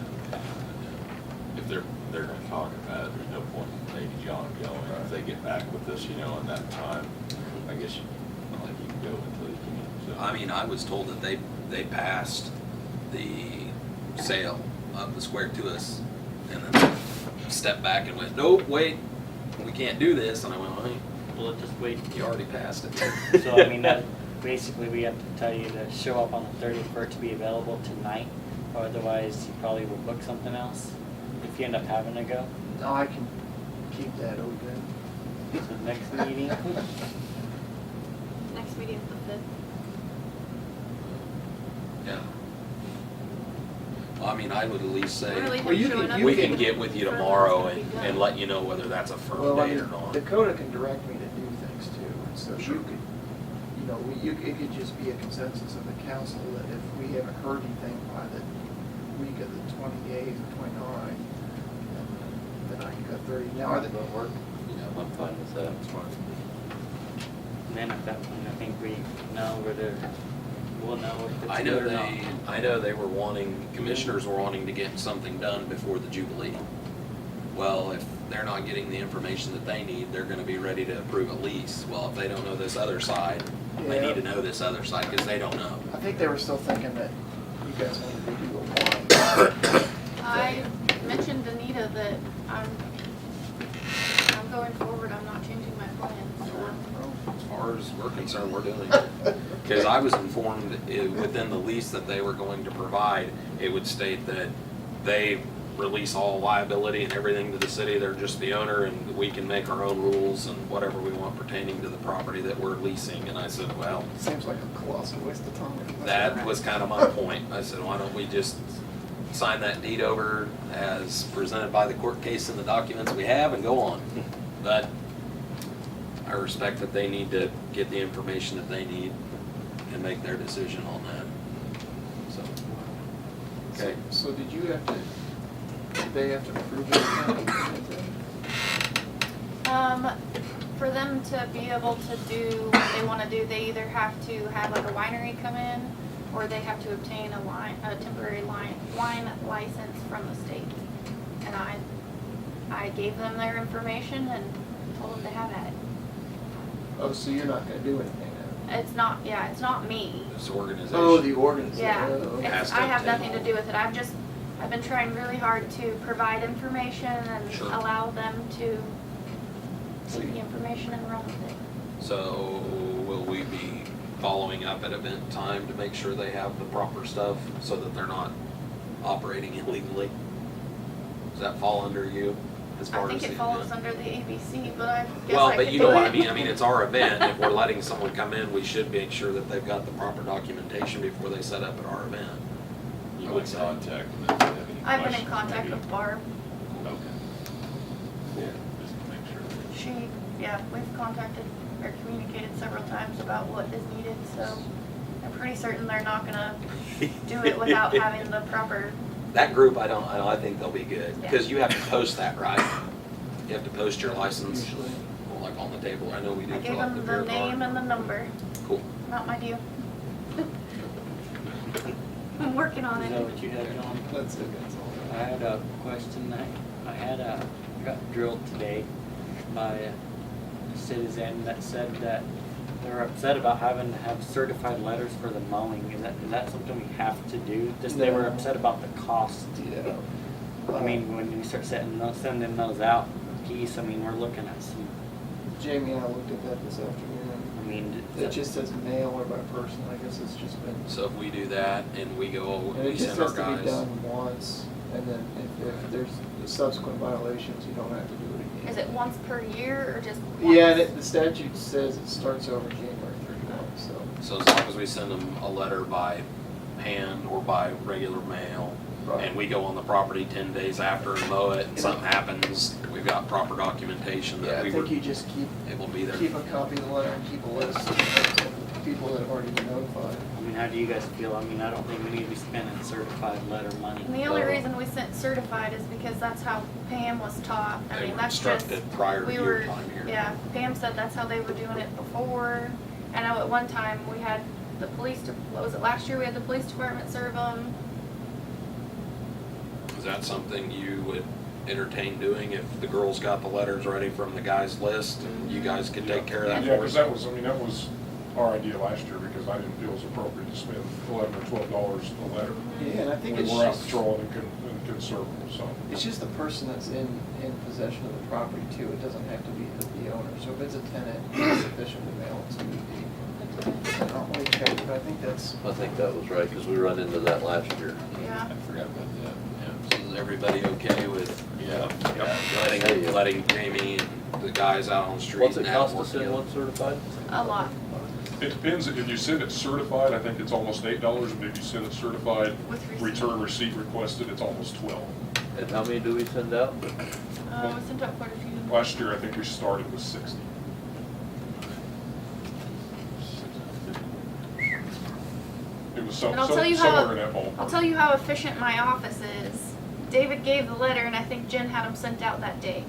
If they're gonna talk about it, there's no point in maybe John going. If they get back with us, in that time, I guess you can go until you can. So. I mean, I was told that they passed the sale of the square to us, and then stepped back and went, nope, wait, we can't do this, and I went, well, We'll just wait. you already passed it. So, I mean, that, basically, we have to tell you to show up on the 30th for it to be available tonight, or otherwise you probably will book something else if you end up having to go. No, I can keep that open. So next meeting, Next meeting is the 5th. Yeah. Well, I mean, I would at least say, Really Well, you showing can- up we you can for get with you the tomorrow first and, to be and done. let you know whether that's a firm Well, I date mean, or not. Dakota can direct me to do things too, and so you could, it could just be a consensus of the council that if we haven't heard anything by the week of the 28th or 29th, then I can go 30. Now, are they, work? Yeah, I'm fine with that. and then at that point, I think we know whether, we'll know if I it's know good or not. I know they were wanting, commissioners were wanting to get something done before the Jubilee. Well, if they're not getting the information that they need, they're gonna be ready to approve a lease. Well, if they don't know this other side, they Yeah. need to know this other side, because they don't know. I think they were still thinking that you guys wanted to do a one. I mentioned to Anita that I'm going forward, I'm not changing my plans, so. As far as we're concerned, we're doing it. Because I was informed within the lease that they were going to provide, it would state that they release all liability and everything to the city. They're just the owner, and we can make our own rules and whatever we want pertaining to the property that we're leasing. And I said, well, Seems like a colossal waste of time. that was kind of my point. I said, why don't we just sign that deed over as presented by the court case in the documents we have and go on? But I respect that they need to get the information that they need and make their decision on that. So, okay. So did you have to, did they have to approve it? For them to be able to do what they wanna do, they either have to have like a winery come in, or they have to obtain a temporary wine license from the state. And I gave them their information and told them to have at it. Oh, so you're not gonna do anything now? It's not me. This organization. Oh, the organization. Yeah, Oh, okay. Has to I have obtain nothing to all. do with it. I've been trying really hard to provide information and Sure. allow them to take the information and run with it. So will we be following up at event time to make sure they have the proper stuff so that they're not operating illegally? Does that fall under you as I far think as it the falls event? under the ABC, but I guess Well, I but could you do know what I it. mean. I mean, it's our event. If we're letting someone come in, we should make sure that they've got the proper documentation before they set up at our event. You I would would say. contact them if you have any I've been in questions, contact maybe. with Barb. Okay. Cool, just to make sure. We've contacted or communicated several times about what is needed, so I'm pretty certain they're not gonna do it without having the proper, That group, I think they'll be good, Yeah. because you have to post that, right? You have to post your license, Usually. well, like on the table, I know we do I gave fill out the them beer the name card. and the number, Cool. not my due. I'm working on Is that it. what you had, John? That's it, that's all. I had a question. I got drilled today by a citizen that said that they're upset about having to have certified letters for the mowing. Is that something we have to do? Just they were No. upset about the cost. Yeah. I mean, when we start sending those out, geese, I mean, we're looking at some, Jamie and I looked at that this afternoon. I mean, It just says mail or by person, I guess it's just been, So if we do that and we go, and we it just send our has to be guys. done once, and then if there's subsequent violations, you don't have to do it again. Is it once per year or just once? Yeah, and the statute says it starts over January 31, so. So as long as we send them a letter by hand or by regular mail, Right. and we go on the property 10 days after and mow it, and something happens, we've got proper documentation Yeah, that I we were think you just able to be there. keep a copy of the letter and keep a list of people that have already been notified. I mean, how do you guys feel? I mean, I don't think we need to be spending certified letter money. And the only reason we sent certified is because that's how Pam was taught. I They mean, were that's just, instructed prior to we your were, time here. yeah, Pam said that's how they were doing it before. I know at one time we had the what was it, last year we had the police department serve them. Is that something you would entertain doing if the girls got the letters ready from the guys' list and you guys could take care of that Yeah, for because us? that was our idea last year, because I didn't feel it was appropriate to spend $11 or $12 a letter. Yeah, and I think When it's we're out just, patrolling and conserving, so. it's just the person that's in possession of the property too. It doesn't have to be the owner. So if it's a tenant, it's sufficient to mail it to the, normally check, but I think that's, I think that was right, because we run into that last year. Yeah. I forgot about that, So is everybody okay with yeah. letting Jamie and the guys out on the street? What's it and have cost work to send together? one certified? A lot It depends, if you send it certified, I think it's almost $8, and if you send it certified, with receipt. return receipt requested, it's almost 12. And how many do we send out? We sent out quite a few. Last year, I think we started with 60. It was And I'll tell you how- somewhere in that ballpark. I'll tell you how efficient my office is. David gave the letter and I think Jen had them sent out that day.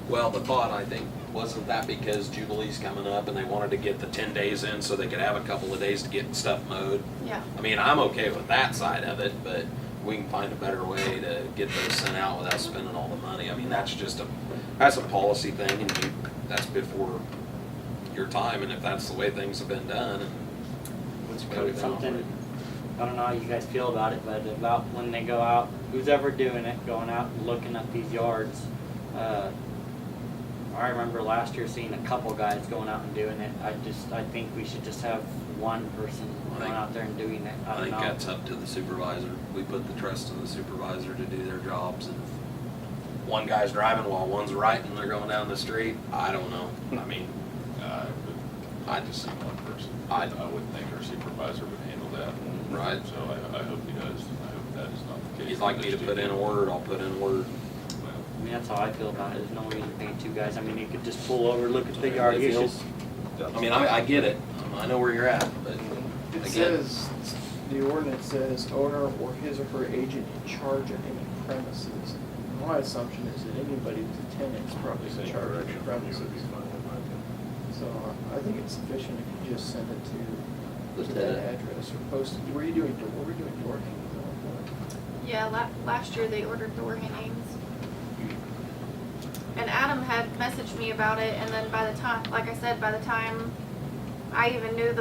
Well, the thought, I think, wasn't that because Jubilee's coming up and they wanted to get the 10 days in so they could have a couple of days to get stuff mowed? Yeah. I mean, I'm okay with that side of it, but we can find a better way to get those sent out without spending all the money. I mean, that's a policy thing, and that's before your time, and if that's the way things have been done, and Let's the way put we've been something, operating. I don't know how you guys feel about it, but about when they go out, who's ever doing it, going out and looking at these yards. I remember last year seeing a couple guys going out and doing it. I think we should just have one person going out there and doing it. I I don't think know. that's up to the supervisor. We put the trust in the supervisor to do their jobs, and if one guy's driving while one's writing, they're going down the street, I don't know. I mean, I just think one person. I would think our supervisor would handle that. Right. So I hope he does. I hope that is not the if case. you'd like me to put in a word, I'll put in a word. I mean, that's how I feel about it. There's no reason to pay two guys. I mean, you could just pull over, look at the yard. You just, I mean, I get it. I know where you're at, but it again, says, the ordinance says owner or his or her agent in charge of any premises. My assumption is that anybody who's a tenant is probably in charge of the premises. So I think it's sufficient if you just send it The to that tenant. address or post it. Were you doing door hanging on Yeah, last year they ordered door hangings. And Adam had messaged me about it, and then by the time, like I said, by the time I even knew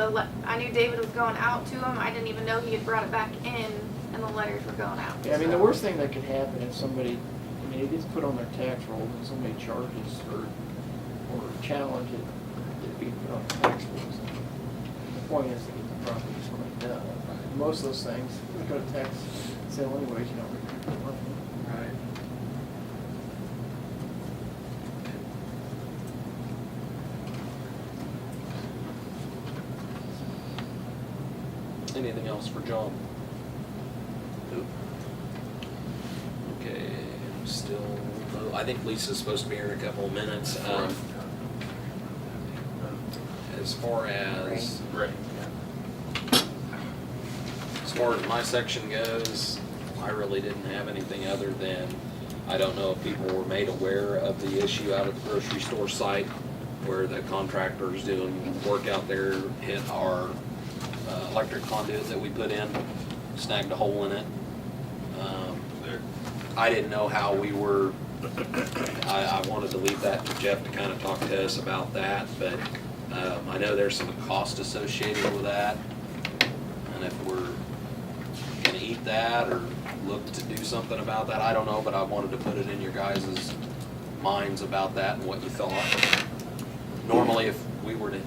I knew David was going out to him, I didn't even know he had brought it back in, and the letters were going out. Yeah, I mean, the so. worst thing that could happen if somebody, I mean, it gets put on their tax roll and somebody charges or challenge it being put on the tax rolls. The point is to get the property cleaned up. Most of those things, we go to tax sale anyways, you don't recoup the money. right. anything else for John? Nope. Okay, still, I think Lisa's supposed to be here in a couple of minutes. As far as, Great. As far as my section goes, I really didn't have anything other than, I don't know if people were made aware of the issue out at the grocery store site where the contractor's doing work out there, hit our electric conduit that we put in, snagged a hole in it. I didn't know how we were, I wanted to leave that to Jeff to kind of talk to us about that, but I know there's some cost associated with that. And if we're gonna eat that or look to do something about that, I don't know, but I wanted to put it in your guys' minds about that and what you thought. Normally, if we were to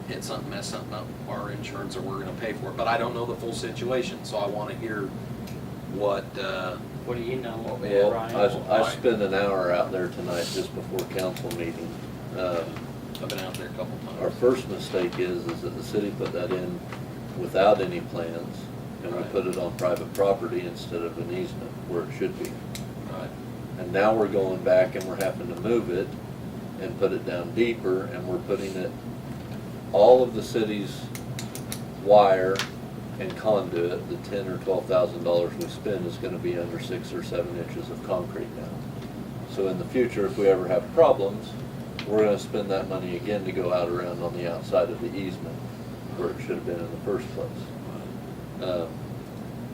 hit something, mess something up, our insurance or we're gonna pay for it, but I don't know the full situation, so I wanna hear what, What do you know, Well, Brian? I spent an hour out there tonight just before council meeting. I've been out there a couple Our times. first mistake is that the city put that in without any plans, and we Right. put it on private property instead of an easement where it should be. Right. And now we're going back and we're having to move it and put it down deeper, and we're putting it, all of the city's wire and conduit, the $10,000 or $12,000 we spend is gonna be under 6 or 7 inches of concrete now. So in the future, if we ever have problems, we're gonna spend that money again to go out around on the outside of the easement where it should have been in the first place.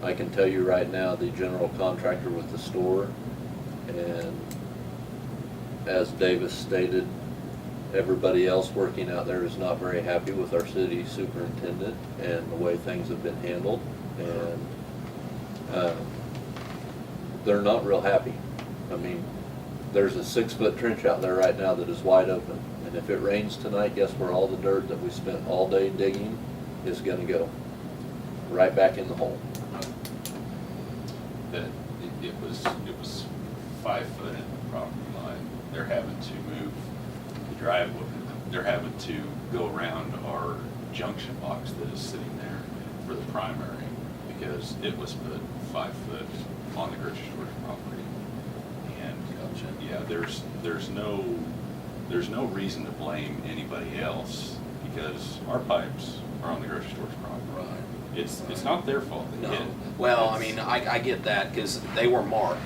I can tell you right now, the general contractor with the store, and as Davis stated, everybody else working out there is not very happy with our city superintendent and the way things have been handled. And they're not real happy. I mean, there's a 6-foot trench out there right now that is wide open. And if it rains tonight, guess where all the dirt that we spent all day digging is gonna go? Right back in the hole. That it was 5 foot in the property line. They're having to move the driveway. They're having to go around our junction box that is sitting there for the primary because it was put 5 foot on the grocery store property. And yeah, there's no reason to blame anybody else because our pipes are on the grocery store's property. Right. It's not their fault they hit No, it. well, I mean, I get that, cause they were marked.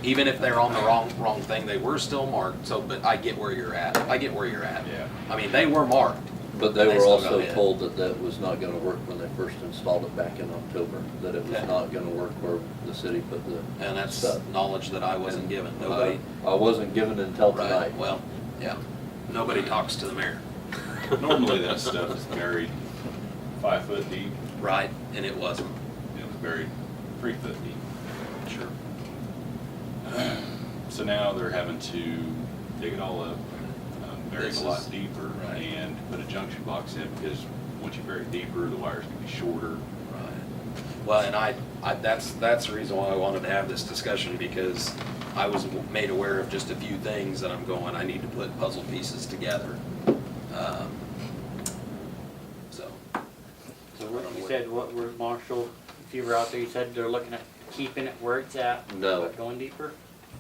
Even if they're on the wrong thing, they were still marked, so, but I get where you're at. I get where you're at. Yeah. I mean, they were marked. But they and were still got also hit. told that that was not gonna work when they first installed it back in October, that it was Yeah. not gonna work where the city put the And that's stuff. knowledge that I wasn't given. Nobody, I wasn't given until right, tonight. well, yeah. Nobody talks to the mayor. Normally that stuff is buried 5 foot deep. Right, and it wasn't. It was buried 3 foot deep. Sure. So now they're having to dig it all up, bury it This a lot is- deeper, right. and put a junction box in because once you bury it deeper, the wires can be shorter. Right. Well, and I, that's the reason why I wanted to have this discussion, because I was made aware of just a few things that I'm going, I need to put puzzle pieces together. So. So what you said, what were Marshall, if you were out there, you said they're looking at keeping it where it's at? No. But going deeper?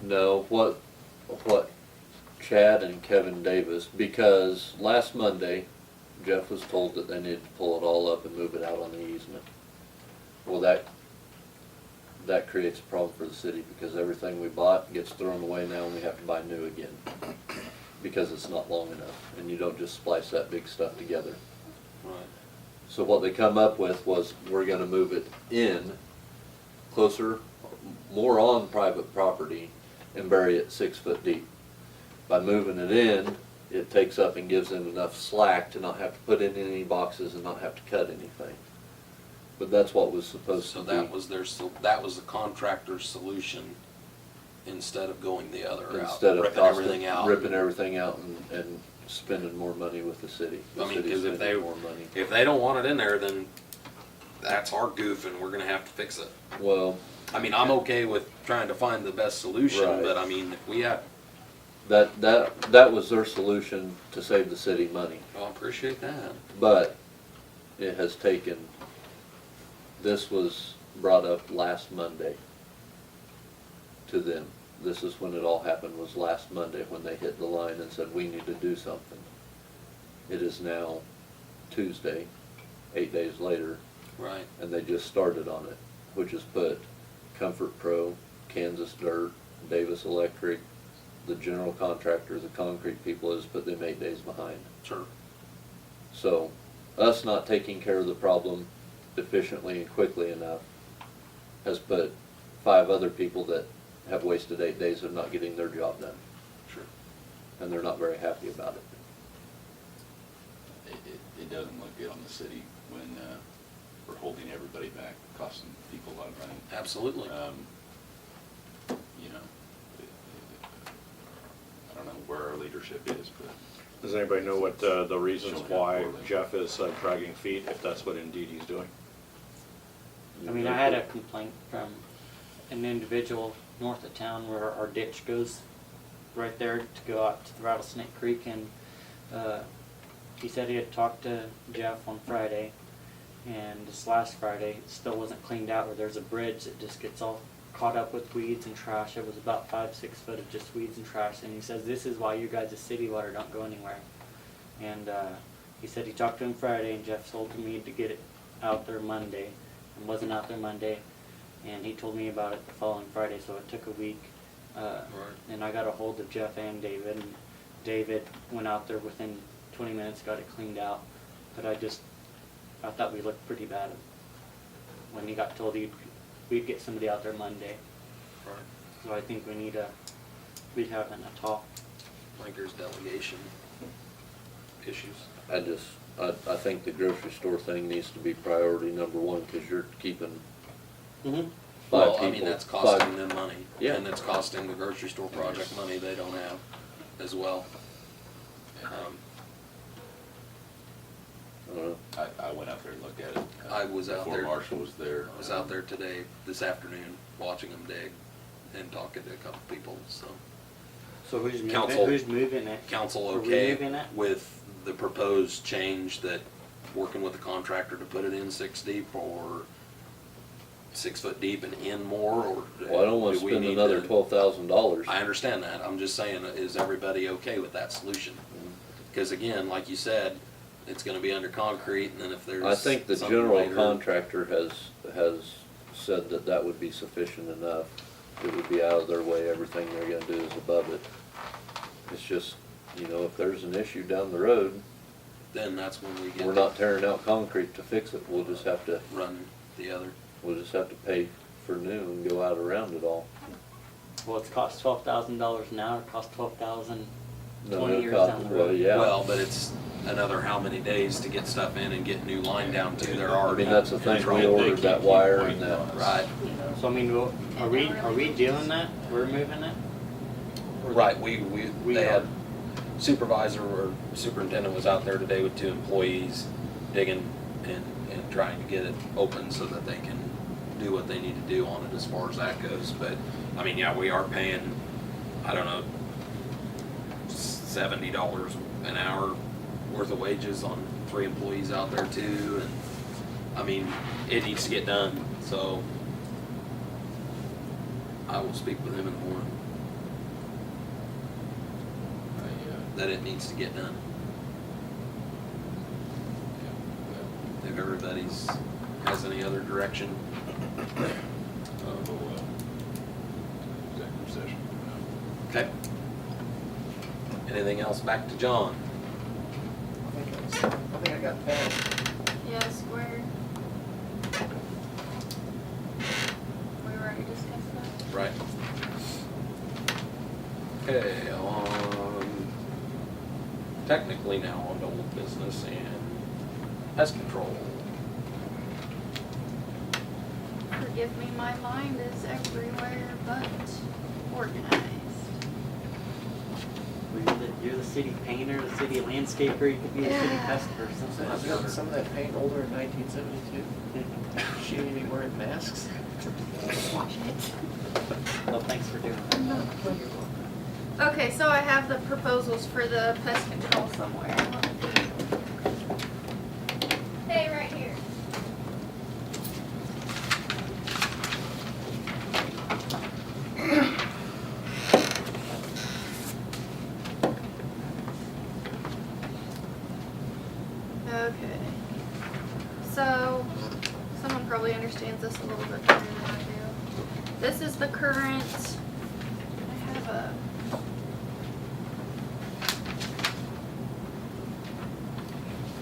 No, what Chad and Kevin Davis, because last Monday, Jeff was told that they needed to pull it all up and move it out on the easement. Well, that creates a problem for the city, because everything we bought gets thrown away now and we have to buy new again. Because it's not long enough, and you don't just splice that big stuff together. Right. So what they come up with was, we're gonna move it in closer, more on private property, and bury it 6 foot deep. By moving it in, it takes up and gives them enough slack to not have to put in any boxes and not have to cut anything. But that's what was supposed to So be. that was the contractor's solution, instead of going the other route, Instead of ripping everything out. ripping everything out and spending more money with the city. The I mean, city's because if spending they, more money. if they don't want it in there, then that's our goof and we're gonna have to fix it. Well, I mean, I'm okay with trying to find the best solution, Right. but I mean, if we have, that was their solution to save the city money. I appreciate that. But it has taken, this was brought up last Monday to them. This is when it all happened, was last Monday, when they hit the line and said, we need to do something. It is now Tuesday, 8 days later, Right. And they just started on it, which is put Comfort Pro, Kansas Dirt, Davis Electric, the general contractor, the concrete people has put them 8 days behind. Sure. So, us not taking care of the problem efficiently and quickly enough has put 5 other people that have wasted 8 days of not getting their job done. Sure. And they're not very happy about it. It doesn't look good on the city when we're holding everybody back, costing people a lot of money. Absolutely. You know, I don't know where our leadership is, but Does anybody know what the reasons Showing up why poorly. Jeff is dragging feet, if that's what indeed he's doing? I mean, I had a complaint from an individual north of town where our ditch goes right there to go out to the Rattlesnake Creek, and he said he had talked to Jeff on Friday, and this last Friday it still wasn't cleaned out, where there's a bridge that just gets all caught up with weeds and trash. It was about 5-6 foot of just weeds and trash, and he says this is why you guys' city water don't go anywhere. And he said he talked to him Friday, and Jeff told me to get it out there Monday, and wasn't out there Monday, and he told me about it the following Friday, so it took a week. And I got a hold of Jeff and David, and David went out there within 20 minutes, got it cleaned out. But I thought we looked pretty bad when he got told we'd get somebody out there Monday. Right. So I think we'd having a talk. Like there's delegation issues. I think the grocery store thing needs to be priority number 1, because you're keeping Mm-hmm. 5 Well, people. I mean, that's 5 costing them money. Yeah. And it's costing the grocery store project money they don't have as well. I went out there and looked at it. I was out there. Before Marshall was there. I was out there today, this afternoon, watching them dig and talking to a couple people, so. So who's moving, Council- who's moving it? Council Are we okay moving it? with the proposed change that working with the contractor to put it in 6 deep or 6 foot deep and in more, or? Well, I don't want to do we spend need another to- $12,000. I understand that, I'm just saying, is everybody okay with that solution? Because again, like you said, it's gonna be under concrete, and then if there's. I think the something general later- contractor has said that that would be sufficient enough. It would be out of their way, everything they're gonna do is above it. It's just, if there's an issue down the road, Then that's when we get. we're not tearing out concrete to fix it. We'll just have to pay for new and go out around it all. Well, it's cost $12,000 now, it costs $12,000 No, 20 it years cost- down the well, road. yeah. Well, but it's another how many days to get stuff in and get new line down to, they're I already. mean, that's the in thing, trouble. we ordered that wire and that. Right, So I mean, are we doing that? We're moving it? Or right, we they are. had supervisor or superintendent was out there today with 2 employees digging and trying to get it open so that they can do what they need to do on it as far as that goes. But, I mean, yeah, we are paying, I don't know, $70 an hour worth of wages on 3 employees out there too, and, I mean, it needs to get done, so I will speak with him in the morning, that it needs to get done. If everybody's has any other direction. Executive session. Okay. Anything else? Back to John. I think I got that. Yes, we were already discussing that. Right. Okay, technically now on to old business and pest control. Forgive me, my mind is everywhere but organized. You're the city painter, the city landscaper, you could be the city Yeah. pest person. Isn't some of that paint older in 1972? She didn't even wear masks. Well, thanks for doing that. Okay, so I have the proposals for the pest control somewhere. Hey, right here. Okay. So, probably understands this a little bit better than I do. This is the current, I have a,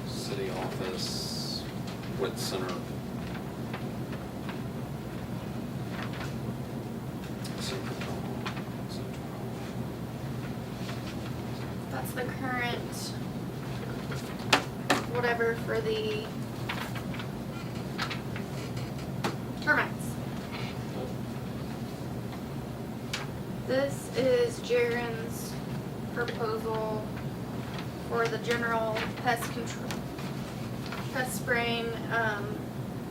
City office, wit center. that's the current, whatever for the termites. This is Jaren's proposal for the general pest control, pest spraying.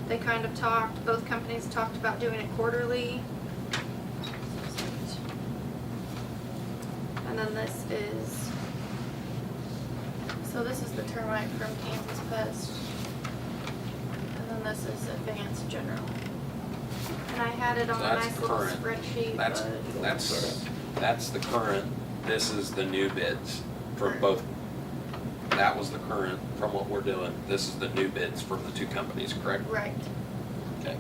They kind of talked, both companies talked about doing it quarterly. And then this is, so this is the termite from Kansas Pest. And then this is Advanced General. And I had it on So a that's nice little current. spreadsheet, That's the current, this is the new bids from both, that was the current from what we're doing. This is the new bids from the two companies, correct? right. Okay.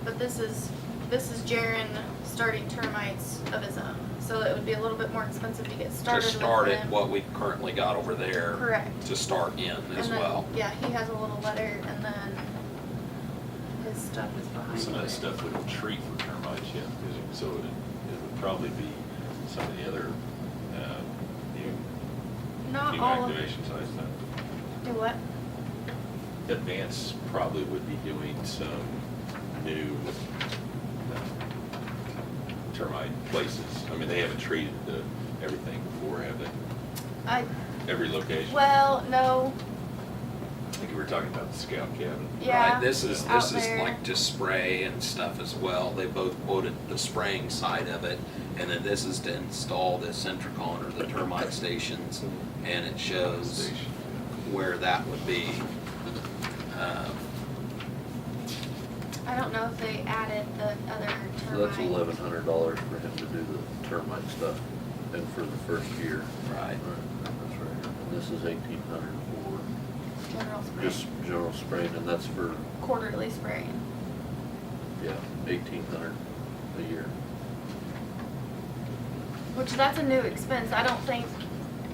But this is Jaren starting termites of his own. So it would be a little bit more expensive to get started To with start it, him. what we currently got over there. Correct. To start in as And then, well. yeah, he has a little letter and then his stuff is behind Some of that it. stuff wouldn't treat for termites yet, so it would probably be some of the other, Not new all of, activation side stuff. do what? Advance probably would be doing some new termite places. I mean, they haven't treated everything before, have they? Every location? Well, no, I think we were talking about the scout cabin. yeah. Right, this is out there. like to spray and stuff as well. They both quoted the spraying side of it. And then this is to install the Centricon or the termite stations. And it shows Station. where that would be. I don't know if they added the other So that's termite. $1,100 for him to do the termite stuff, and for the first year. Right. That's right. And this is 1,800 for General spray. just general spraying, and that's for, Quarterly spraying. yeah, 1,800 a year. Which that's a new expense. I don't think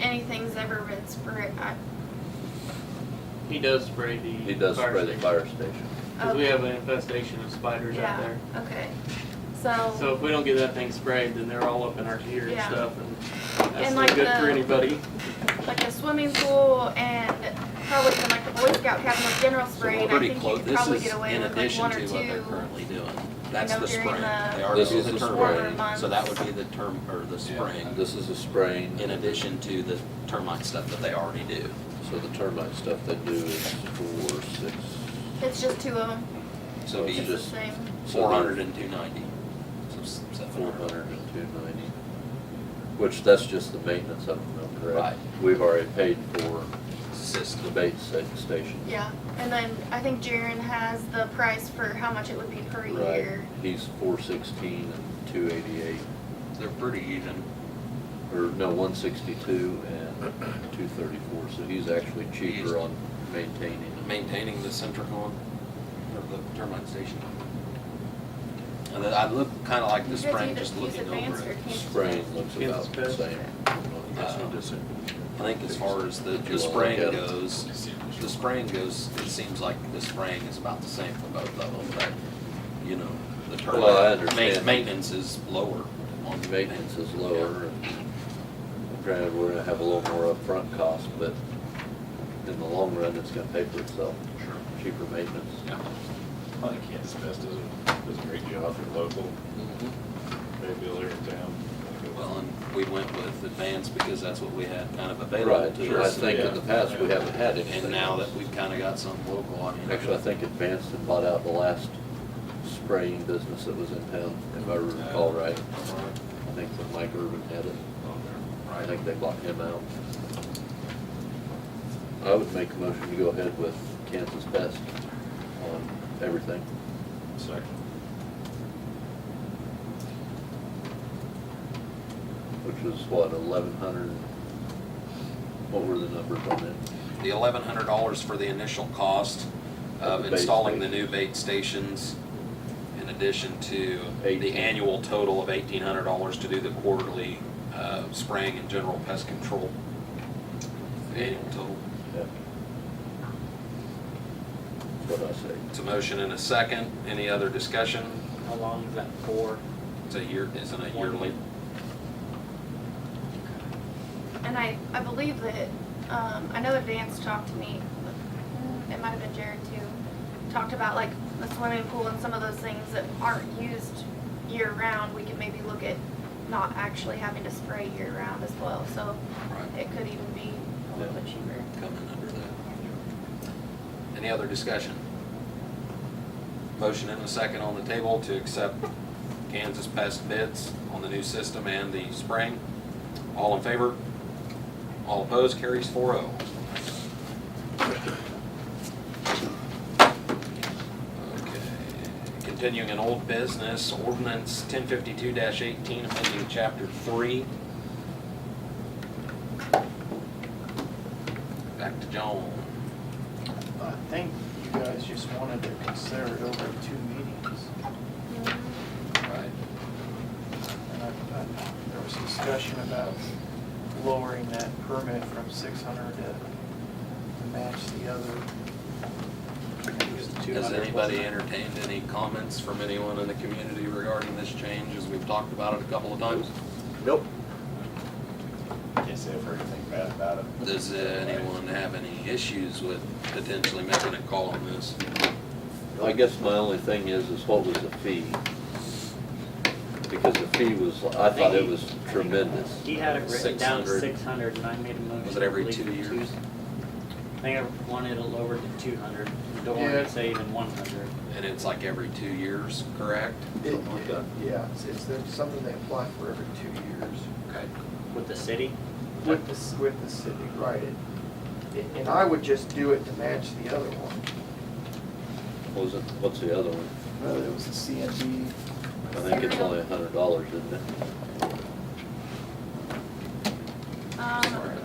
anything's ever been sprayed. He does spray the. He does spray the station. fire station. Cause we have an infestation of spiders out Yeah, there. okay. So if we don't get that thing sprayed, then they're all up in our gear and Yeah. stuff, and that's And not like good for the- anybody. Like the swimming pool and probably even like the Boy Scout cabin with general So spraying, we're I pretty think you close. could This probably is get away in with like addition one to or what they're two. currently doing. That's know, the during spraying. the They already This do is the the term. spraying. months. So that would be the term, or the spraying, This is a spraying. in addition to the termite stuff that they already do. So the termite stuff they do is 4, 6. It's just two of them. So it'd It's be the just- same. 400 and 290. So 700. 400 and 290. Which, that's just the maintenance of them, though, correct? Right. We've already paid for the System. bait station. Yeah, and then I think Jaren has the price for how much it would be per Right. year. He's 416 and 288, They're pretty even. or no, 162 and 234. So he's actually cheaper on maintaining it. Maintaining the Centricon, or the termite station. And then I look kind of like the You guys spraying, either just use looking Advanced over or it. Kansas Spraying Pest? looks Kansas about the Pest. same. I think as far as the spraying goes, the spraying goes, it seems like the spraying is about the same for both of them, but, you know, the Well, I termite, understand. maintenance is lower on Maintenance is lower, and granted, we're gonna have a little more upfront cost, but in the long run, it's gonna pay for itself. Sure. Cheaper maintenance. Yeah. I think Kansas Pest does a great job for local, Mhm. maybe here in town. Well, and we went with Advance because that's what we had kind of available Right, to I us. think in the past, we haven't had anything. And now that we've kind of got some local, I mean. Actually, I think Advanced had bought out the last spraying business that was in town, if I recall right. I think that Mike Urban had it. I think they bought him out. I would make a motion to go ahead with Kansas Pest on everything. Second. Which was what, 1,100? What were the numbers on it? The $1,100 for the initial cost, of The bait installing the stations. new bait stations in addition to the 18. annual total of $1,800 to do the quarterly spraying and general pest control. The annual total. Yeah. That's what I say. It's a motion and a second. Any other discussion? How long is that for? It's a year, isn't it 1 yearly? year. And I believe that, I know that Vance talked to me, it might have been Jared too, talked about like the swimming pool and some of those things that aren't used year round, we could maybe look at not actually having to spray year round as well, so Right. it could even be a little bit cheaper. Coming under that. Any other discussion? Motion and a second on the table to accept Kansas Pest bids on the new system and the spraying. All in favor? All opposed? Carries 4-0. Okay. Continuing in old business, ordinance 1052-18, amending chapter 3. Back to Joan. I think you guys just wanted to consider it over 2 meetings. Right. And there was discussion about lowering that permit from 600 to match the other. I think it was 200, Has anybody wasn't it? entertained any comments from anyone in the community regarding this change, as we've talked about it a couple of times? Nope. Can't say I've heard anything bad about it. Does anyone have any issues with potentially making a call on this? I guess my only thing is what was the fee? Because the fee was, I thought it was tremendous. He had it written down 600. 600 and I made a motion. Was it every I believe 2 for years? I think I wanted it lowered to 200. Don't want Yeah. to say even 100. And it's like every 2 years, correct? Something like that. Yeah, it's something they apply for every 2 years. Okay. With the city? With the city, right. And I would just do it to match the other one. What's the other one? Well, it was a CND. I think it's only $100, isn't it?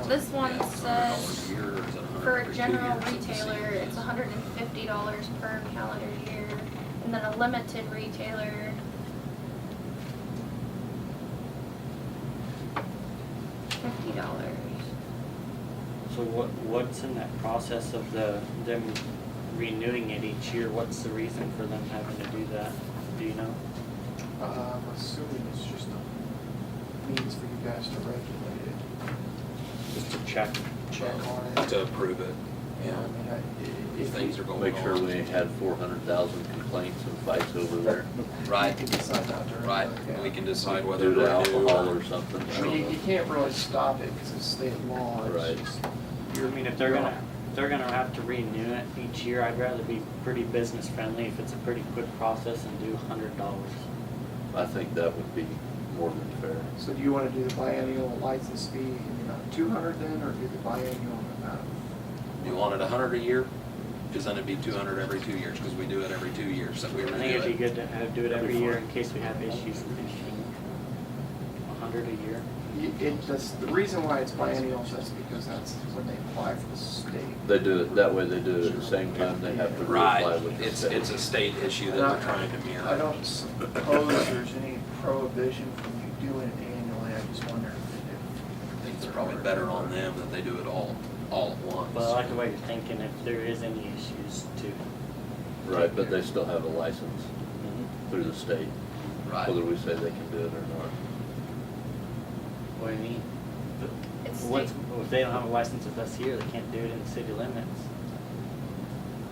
This one Yeah, $100 says, a year, or is it 100 for a every 2 general years? retailer, it's $150 per calendar year, and then a limited retailer, $50. So what's in that process of them renewing it each year? What's the reason for them having to do that? Do you know? I'm assuming it's just a means for you guys to regulate it, Just to check. check on it. To approve it, Yeah, yeah. I mean, If things are going on. Make sure we ain't had 400,000 complaints and fights over there. Right. You can decide not to. Right, yeah. we can decide whether Due to to renew alcohol or... or something. I mean, you can't really stop it because it's state law. It's Right. just- I mean, if they're gonna have to renew it each year, I'd rather be pretty business friendly if it's a pretty quick process and do $100. I think that would be more than fair. So do you want to do the biennial license fee in the amount of 200 then, or do the biennial amount? You want it 100 a year? Because then it'd be 200 every 2 years, because we do it every 2 years, that we I renew think it'd be it. good to do it every year in case we have issues with issuing 100 a year. The reason why it's biennial is that's because that's when they apply for the state. They do it, that way they do it at the same time they have to Right, reapply with the it's state. a state issue that we're trying to mirror. I don't suppose there's any prohibition from you doing it annually, I just wonder if. I think it's probably better on them that they do it all at once. But I like the way you're thinking if there is any issues to. Right, but they still have a license through the state, Right. whether we say they can do it or not. What do you mean? It's What's, state, if they don't have a license with us here, they can't do it in the city limits.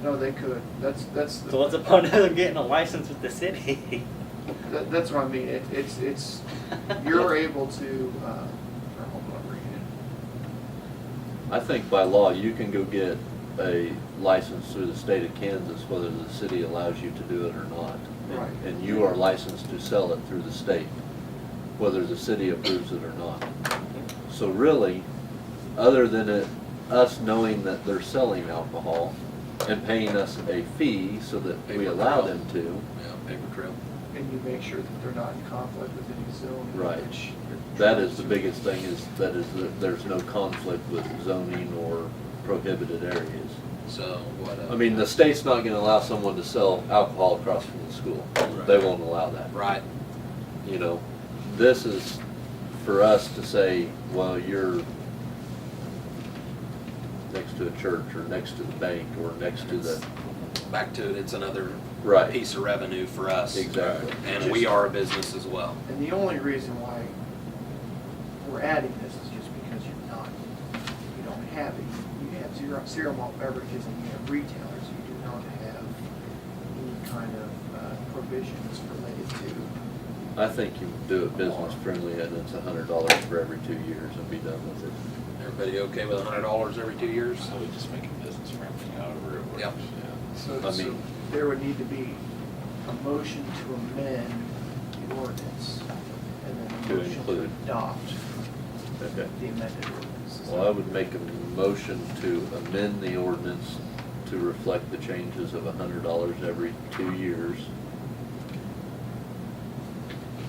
No, they could, that's, So what's the point of them getting a license with the city? that's what I mean, it's, you're able to, hold on, read it. I think by law, you can go get a license through the state of Kansas, whether the city allows you to do it or not. Right. And you are licensed to sell it through the state, whether the city approves it or not. So really, other than us knowing that they're selling alcohol and paying us a fee so that we Paper allow trail. them to, Yeah, paper trail. And you make sure that they're not in conflict with any zone. Right. which you're that trying is the to- biggest thing, is that there's no conflict with zoning or prohibited areas. So what? I mean, the state's not gonna allow someone to sell alcohol across from the school. They won't allow that. Right, You know, this is for us to say, well, you're next to a church or next to the bank or next to the, back to it, it's another right, piece of revenue for us. exactly. And we are a business as well. And the only reason why we're adding this is just because you don't have it. You have zero malt beverages and you have retailers. You do not have any kind of provisions related to. I think you do it business friendly and it's $100 for every 2 years and be done with it. Everybody okay with $100 every 2 years? So we just make it business friendly, however it works. Yep. Yeah. I So mean- there would need to be a motion to amend the ordinance and then a To motion to include. adopt Okay. the amended ordinance. Well, I would make a motion to amend the ordinance to reflect the changes of $100 every 2 years.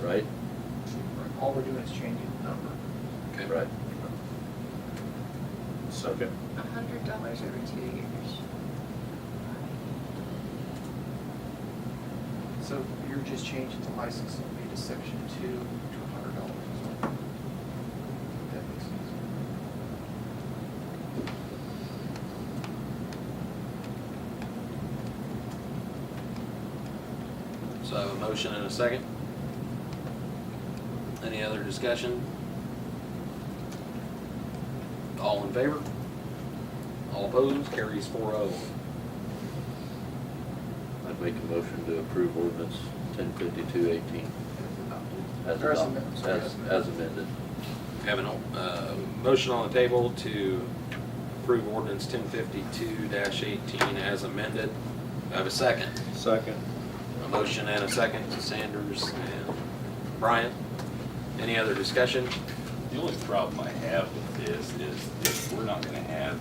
Right? All we're doing is changing the number. Okay. Right. Okay. $100 every 2 years. So you're just changing the licensing fee to section 2 to $100. That makes sense. So I have a motion and a second. Any other discussion? All in favor? All opposed? Carries 4-0. I'd make a motion to approve ordinance 1052-18 as Or as adopted, amended, sorry, as amended. Have a motion on the table to approve ordinance 1052-18 as amended. I have a second. Second. A motion and a second. Sanders and Bryant. Any other discussion? The only problem I have with this is that we're not gonna have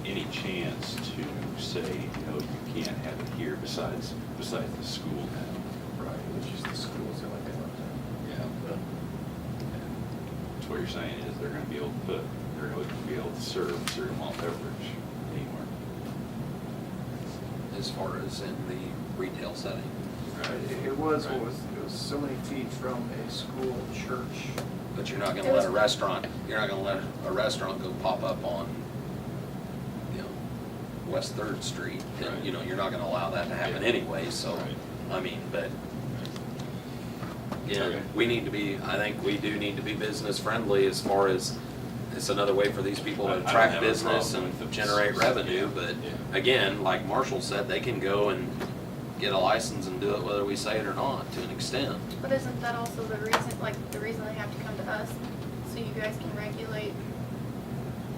any chance to say, no, you can't have it here besides the school now. Right, it's just the schools that like Yeah. That's what you're saying is they're gonna be able to they're going to be able to serve cereal malt beverage anywhere. As far as in the retail setting. It was so many feet from a school, church. But you're not gonna It let was- a restaurant, you're not gonna let a restaurant go pop up on, you know, West Third Street. And, Right. you know, you're not gonna allow that to happen Yeah. anyway, so, Right. I mean, but, yeah, Okay. we need to be, I think we do need to be business friendly as far as, it's another way for these people I to don't attract have a business problem and with the- generate revenue, but Yeah. again, like Marshall said, they can go and get a license and do it whether we say it or not, to an extent. But isn't that also the reason, like, the reason they have to come to us? So you guys can regulate?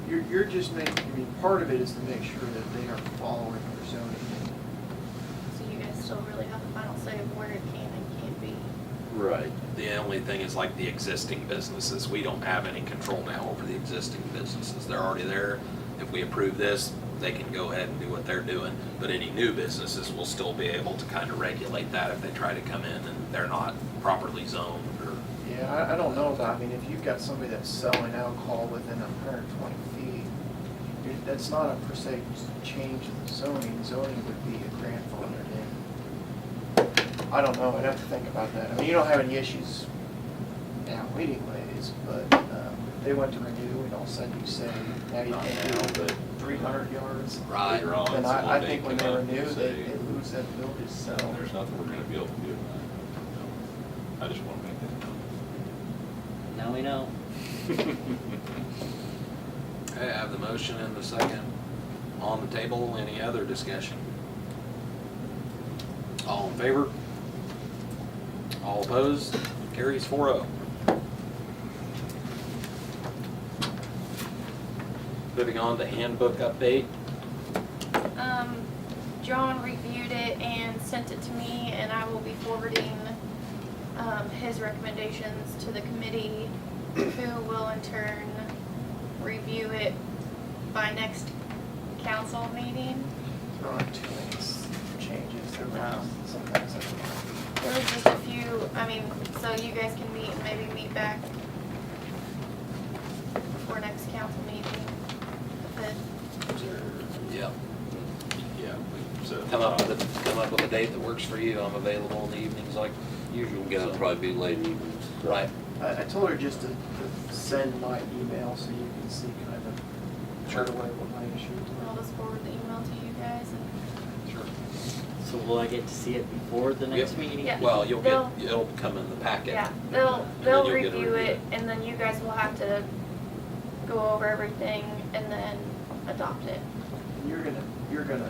You're just making, I mean, part of it is to make sure that they are following their zoning. So you guys still really have the final say of where it can and can't be? Right. The only thing is like the existing businesses, we don't have any control now over the existing businesses. They're already there. If we approve this, they can go ahead and do what they're doing. But any new businesses will still be able to kind of regulate that if they try to come in and they're not properly zoned or. Yeah, I don't know about, I mean, if you've got somebody that's selling alcohol within 120 feet, that's not a per se change in the zoning. Zoning would be a grandfathered in. I don't know, I'd have to think about that. I mean, you don't have any issues now anyways, but if they went to renew and all of a sudden you say, now you can't do it, 300 yards. Right. Later on, Then I someone think when they come up and renew, say, they lose that ability to sell. there's nothing we're gonna be able to do about it. I just wanna make that known. Now we know. Okay, I have the motion and the second on the table. Any other discussion? All in favor? All opposed? Carries 4-0. Moving on to handbook update. John reviewed it and sent it to me, and I will be forwarding, his recommendations to the committee, who will in turn review it by next council meeting. There aren't too many changes around, sometimes that's fine. There was just a few, I mean, so you guys can meet and maybe meet back before next council meeting. The 5th. Yeah, Yep. Yeah, we set Come up with a date that works for you. I'm available in the evenings like usual. Gonna so. probably be late evenings. Right. I told her just to send my email so you can see kind of right away what my issue I'll was. just forward the email to you guys and. Sure. So will I get to see it before the next Yep. meeting? Yeah. Well, it'll They'll- come in the packet. Yeah, And they'll then you'll get to review it, and then you guys will have to go over everything and then adopt it. And you're gonna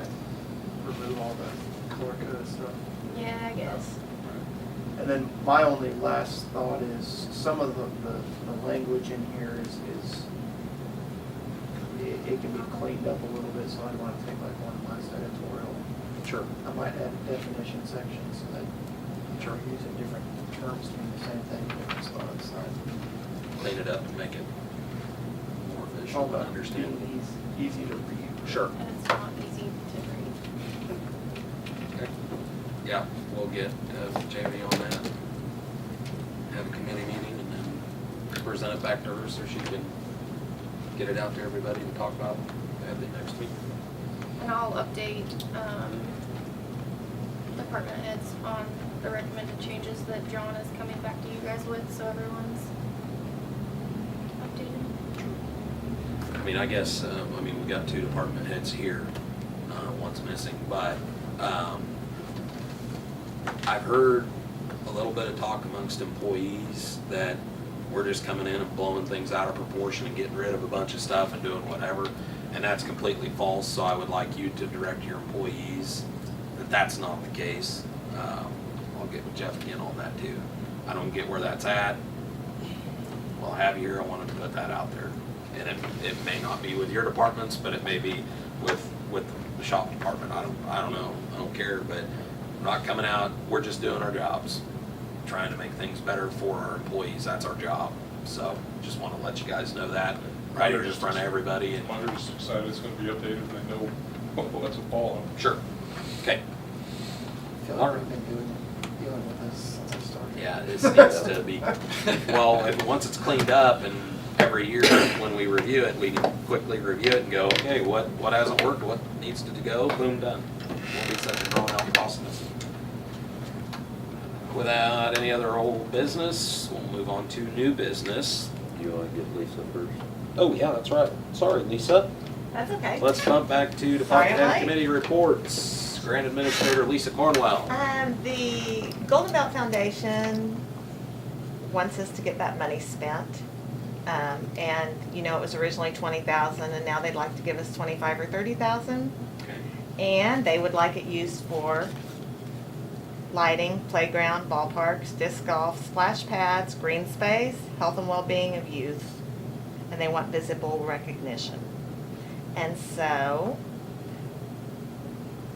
remove all the color code stuff. Yeah, I guess. And then my only last thought is, some of the language in here is it can be cleaned up a little bit, so I'd want to take like one last editorial. Sure. I might add a definition section so that you're using different terms to mean the same thing, different spots. Clean it up and make it more All visual and about understandable. being easy to read. Sure. And it's not easy to read. Okay. Yeah, we'll get Jamie on that. Have a committee meeting and then present it back to her so she can get it out to everybody and talk about it at the next meeting. And I'll update, department heads on the recommended changes that John is coming back to you guys with, so everyone's updated. I mean, I guess, we've got two department heads here, one's missing, but, I've heard a little bit of talk amongst employees that we're just coming in and blowing things out of proportion and getting rid of a bunch of stuff and doing whatever, and that's completely false, so I would like you to direct your employees that that's not the case. I'll get with Jeff again on that too. I don't get where that's at. Well, I have you here, I wanted to put that out there. And it may not be with your departments, but it may be with the shop department. I don't know. I don't care, but we're not coming out. We're just doing our jobs, trying to make things better for our employees. That's our job. So just want to let you guys know that right here in front of everybody. And I'm just excited it's gonna be updated and they know what's involved. sure. Okay. I feel like we've been dealing with this since I started. Yeah, this needs to be, well, once it's cleaned up and every year when we review it, we can quickly review it and go, okay, what hasn't worked, what needs to go, boom, done. Won't be such a drawn out process. Without any other old business, we'll move on to new business. You wanna get Lisa first? Oh, yeah, that's right. Sorry, Lisa. That's okay. Let's bump back to Sorry, department I'm head late. committee reports. Grant Administrator Lisa Cornwell. The Golden Belt Foundation wants us to get that money spent. And, it was originally 20,000 and now they'd like to give us 25 or 30,000. Okay. And they would like it used for lighting, playground, ballparks, disc golf, splash pads, green space, health and well-being of youth. And they want visible recognition. And so,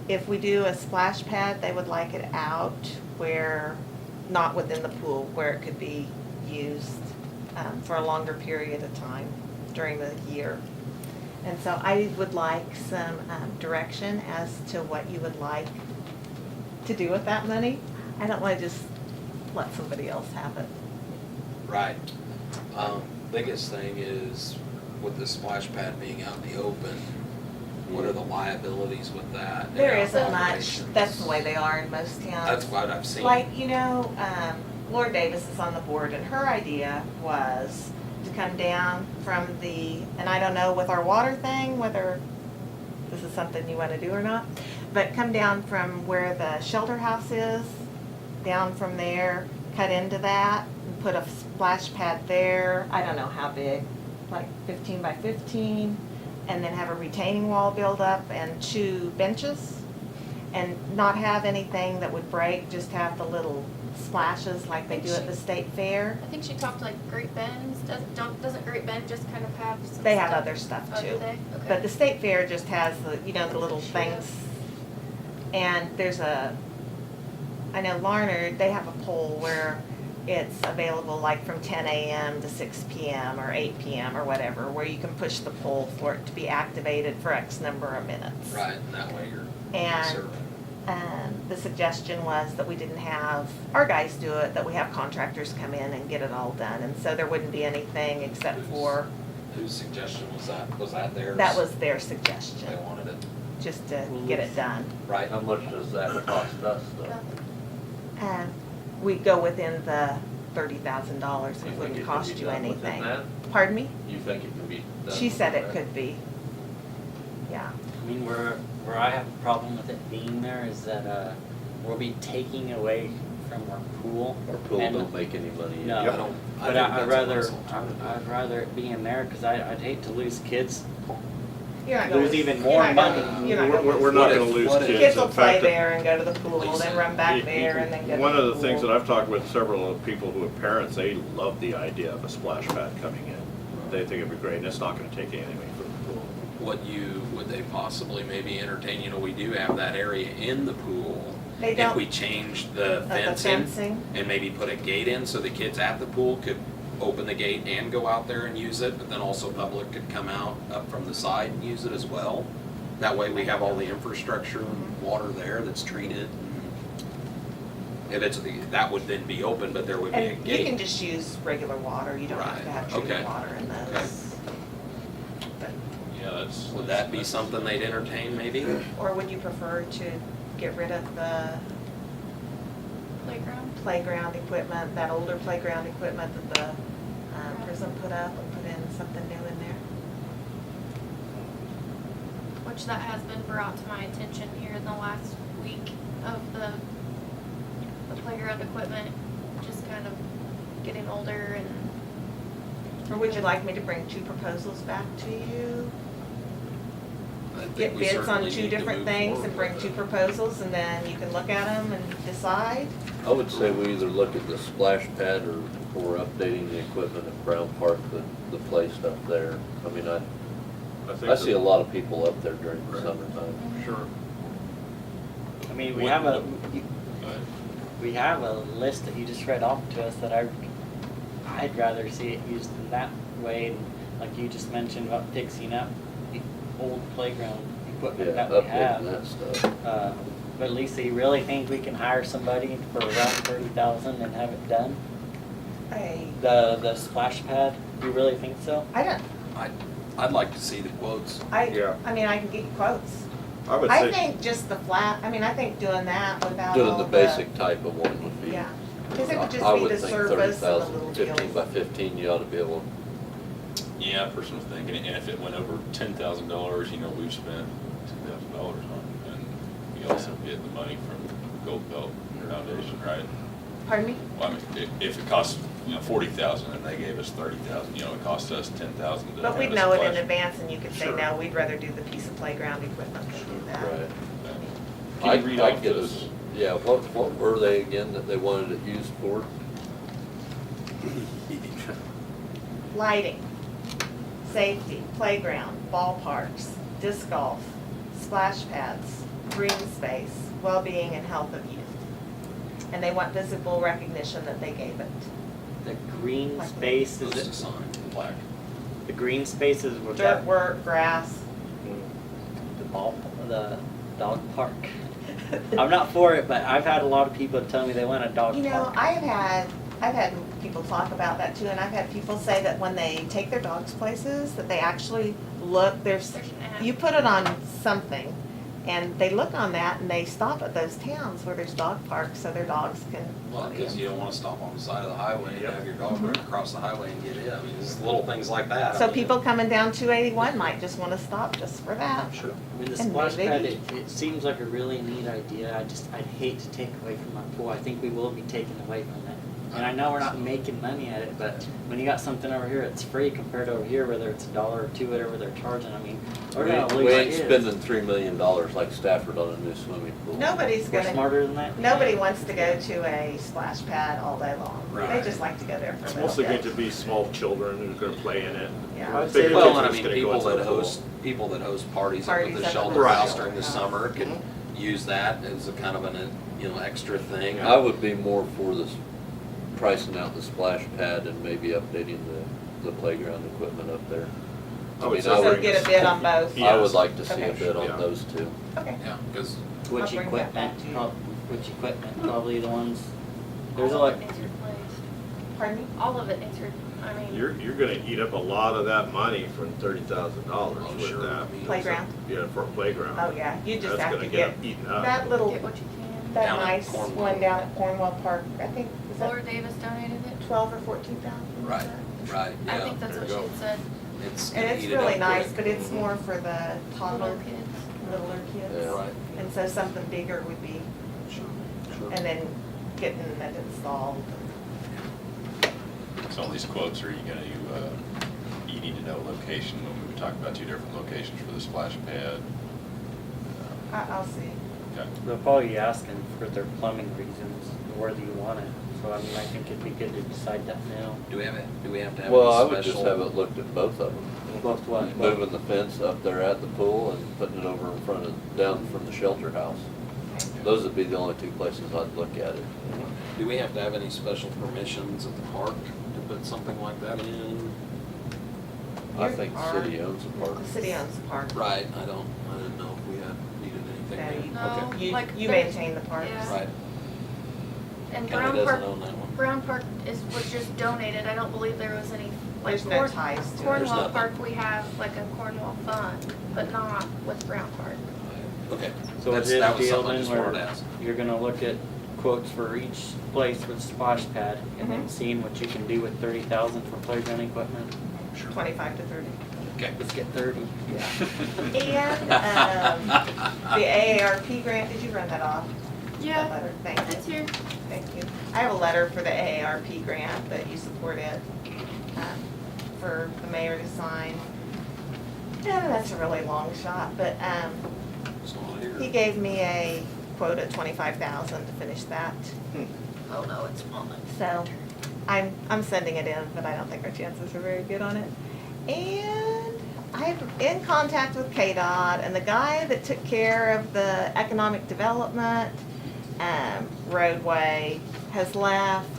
if we do a splash pad, they would like it out where, not within the pool, where it could be used for a longer period of time during the year. And so I would like some direction as to what you would like to do with that money. I don't want to just let somebody else have it. Right. Biggest thing is with the splash pad being out in the open, what are the liabilities with that? There and isn't much. operations? That's the way they are in most towns. That's what I've seen. Like, Lord Davis is on the board, and her idea was to come down from and I don't know with our water thing, whether this is something you want to do or not, but come down from where the shelter house is, down from there, cut into that, and put a splash pad there. I don't know how big, like 15 by 15, and then have a retaining wall build up and 2 benches, and not have anything that would break, just have the little splashes like they do at the state fair. I think she talked like Great Bend. Doesn't Great Bend just kind of have some They have stuff? other stuff Oh, too. do they? Okay. But the state fair just has the little things. And there's I know Larned, they have a pole where it's available like from 10 a.m. to 6 p.m. or 8 p.m. or whatever, where you can push the pole for it to be activated for X number of minutes. Right, and that way you're And serving. the suggestion was that we didn't have our guys do it, that we have contractors come in and get it all done. And so there wouldn't be anything except for, Whose suggestion was that? Was that theirs? that was their They suggestion. wanted it. just to get it done. Right? How much does that cost us though? We go within the $30,000, You it think wouldn't it cost could be you done within anything. that? Pardon me? You think it can be done? She said within it that? could be. Yeah. I mean, where I have a problem with it being there is that, we'll be taking away from our pool. Our pool and- don't make any money. No. I don't, I But think I'd that's a rather, rental. I'd rather it be in there, cause I'd hate to lose kids, You're not gonna lose even more you're not money. gonna- You're not We're gonna. not What gonna if- lose what if- kids. Kids will In play fact, there and go to the pool, then run back you- there and then go to the pool. One of the things that I've talked with several of people who are parents, they love the idea of a splash pad coming in. They think it'd be great, and it's not gonna take anything from the pool. Would they possibly maybe entertain, you know, we do have that area in the pool. They If don't- we change the the fencing fencing? and maybe put a gate in so the kids at the pool could open the gate and go out there and use it, but then also public could come out up from the side and use it as well. That way we have all the infrastructure and water there that's treated. If it's, that would then be open, but there would be a And you can gate. just use regular water, you don't have to have Right, treated okay. water in those. But- Yeah, that's. Would that be something they'd entertain maybe? Or would you prefer to get rid of the Playground. playground equipment, that older playground equipment that the prison put up, and put in something new in there? Which that has been brought to my attention here in the last week of the playground equipment, just kind of getting older and. Or would you like me to bring two proposals back to you? I think Get we bids on certainly two need to different move things forward and bring with two it. proposals, and then you can look at them and decide? I would say we either look at the splash pad or updating the equipment at Brown Park, the place up there. I mean, I see a lot of people up there during the summertime. Sure. I mean, What- we have Go ahead. we have a list that you just read off to us that I'd rather see it used in that way, and like you just mentioned about fixing up the old playground Yeah, equipment that we have. updating that stuff. But Lisa, you really think we can hire somebody for around 30,000 and have it done? The splash pad, you really think so? I don't, I'd like to see the quotes. Yeah. I mean, I can get you quotes. I would I say, think just the flat, I mean, I think doing that without all Doing the basic type of one would be. Yeah, because it would I just be would the think service and the 30,000, little 15 deals. by 15, you ought to be able, Yeah, a person was thinking, and if it went over $10,000, you know, we've spent $2,000 on it. And we also get the money from Gold Belt Foundation, right? Pardon me? Well, I mean, if it costs, you know, 40,000 and they gave us 30,000, you know, it cost us 10,000 to But we'd have a know it in splash. advance and you could say, Sure. no, we'd rather do the piece of playground equipment than do that. right. Can you read I'd off get those? us- Yeah, what were they again that they wanted it used for? Lighting, safety, playground, ballparks, disc golf, splash pads, green space, well-being and health of youth. And they want visible recognition that they gave it. The green space, Post a is it, sign, plaque. the green space is what Dirt that, work, grass. the dog park. I'm not for it, but I've had a lot of people tell me they want a dog You know, park. I've had people talk about that too, and I've had people say that when they take their dogs places, that they actually look, There's an app. you put it on something, and they look on that and they stop at those towns where there's dog parks so their dogs can. Well, because you don't want to stop on the side of the highway and have your dog run across the highway and get in. I mean, it's little things like that. I So mean, people coming down 281 might just want to stop just for that. Sure. I mean, the And splash maybe- pad, it seems like a really neat idea. I'd hate to take away from our pool. I think we will be taking away from it. And I know we're not making money at it, but when you got something over here, it's free compared to over here, whether it's $1 or $2, whatever they're charging. I mean, we're gonna lose We ain't kids. spending $3 million like Stafford on a new swimming pool. Nobody's We're gonna, smarter than that. nobody wants to go to a splash pad all day long. They Right. just like to go there for a it's little mostly going bit. to be small children who's gonna play in it. Yeah. I'd say Bigger Well, kids and are I just mean, gonna go people into that the pool. host parties up at Parties the up at shelter the house shelter during the house. summer can use that as a kind of an, extra thing. I would be more for this, pricing out the splash pad and maybe updating the playground equipment up there. I would mean, say I So would- get a bid on both. Yeah. I would like to see a Okay. bid Yeah. on those two. Okay. Yeah, because Which I'll bring that back equipment, to you. which equipment, probably the ones, there's All like, of it needs replaced. Pardon me? All of it needs I mean, You're gonna eat up a lot of that money from $30,000 Oh, with sure. that. I mean, Playground. Yeah, for a playground. Oh, yeah, you just That's have gonna to get get eaten up. that little, get what you can. that Down at nice Cornwall. one down at Cornwall Park, I think, is Laura that Davis donated it. 12 or 14,000? Right, right, I yeah. think that's There what you she go. had said. It's And gonna it's eat it really up nice, quick. but it's more for the toddler, Little kids. littler kids. Yeah. Right. And so something bigger would be, Sure, sure. and then getting it installed. So all these quotes, are you gonna, you need to know location, when we talked about 2 different locations for the splash pad. I'll see. Okay. They'll probably be asking for their plumbing reasons, where do you want it? So I mean, I think it'd be good to decide that now. Do we have to have Well, I any would just special? have it looked at both of them. Both what? Moving the fence up there at the pool and putting it over in front of, down from the shelter house. Those would be the only 2 places I'd look at it. Do we have to have any special permissions at the park to put something like that in? I think the city owns the park. The city owns the park. Right, I didn't know if we had needed anything. No, there. No. Okay, You, Like, you there's- maintain the parks. yeah. right. And County Brown Park, doesn't own that one. Brown Park was just donated. I don't believe there was any, like, There's no ties to it. There's Cornwall nothing. Park, we have like a Cornwall fund, but not with Brown Park. Okay, So that's, is it that a was deal something I then just wanted to where ask. you're gonna look at quotes for each place with splash pad and then Mhm. seeing what you can do with 30,000 for playground equipment? 25 to 30. Okay. Let's get 30. And, the AARP grant, did you run that off? That Yeah, letter? Thank it's you, here. thank you. I have a letter for the AARP grant that you supported, for the mayor to sign. Yeah, that's a really long shot, but, It's not here. he gave me a quote at 25,000 to finish that. Oh, no, it's on it. So I'm sending it in, but I don't think our chances are very good on it. And I'm in contact with KDOT, and the guy that took care of the economic development roadway has left.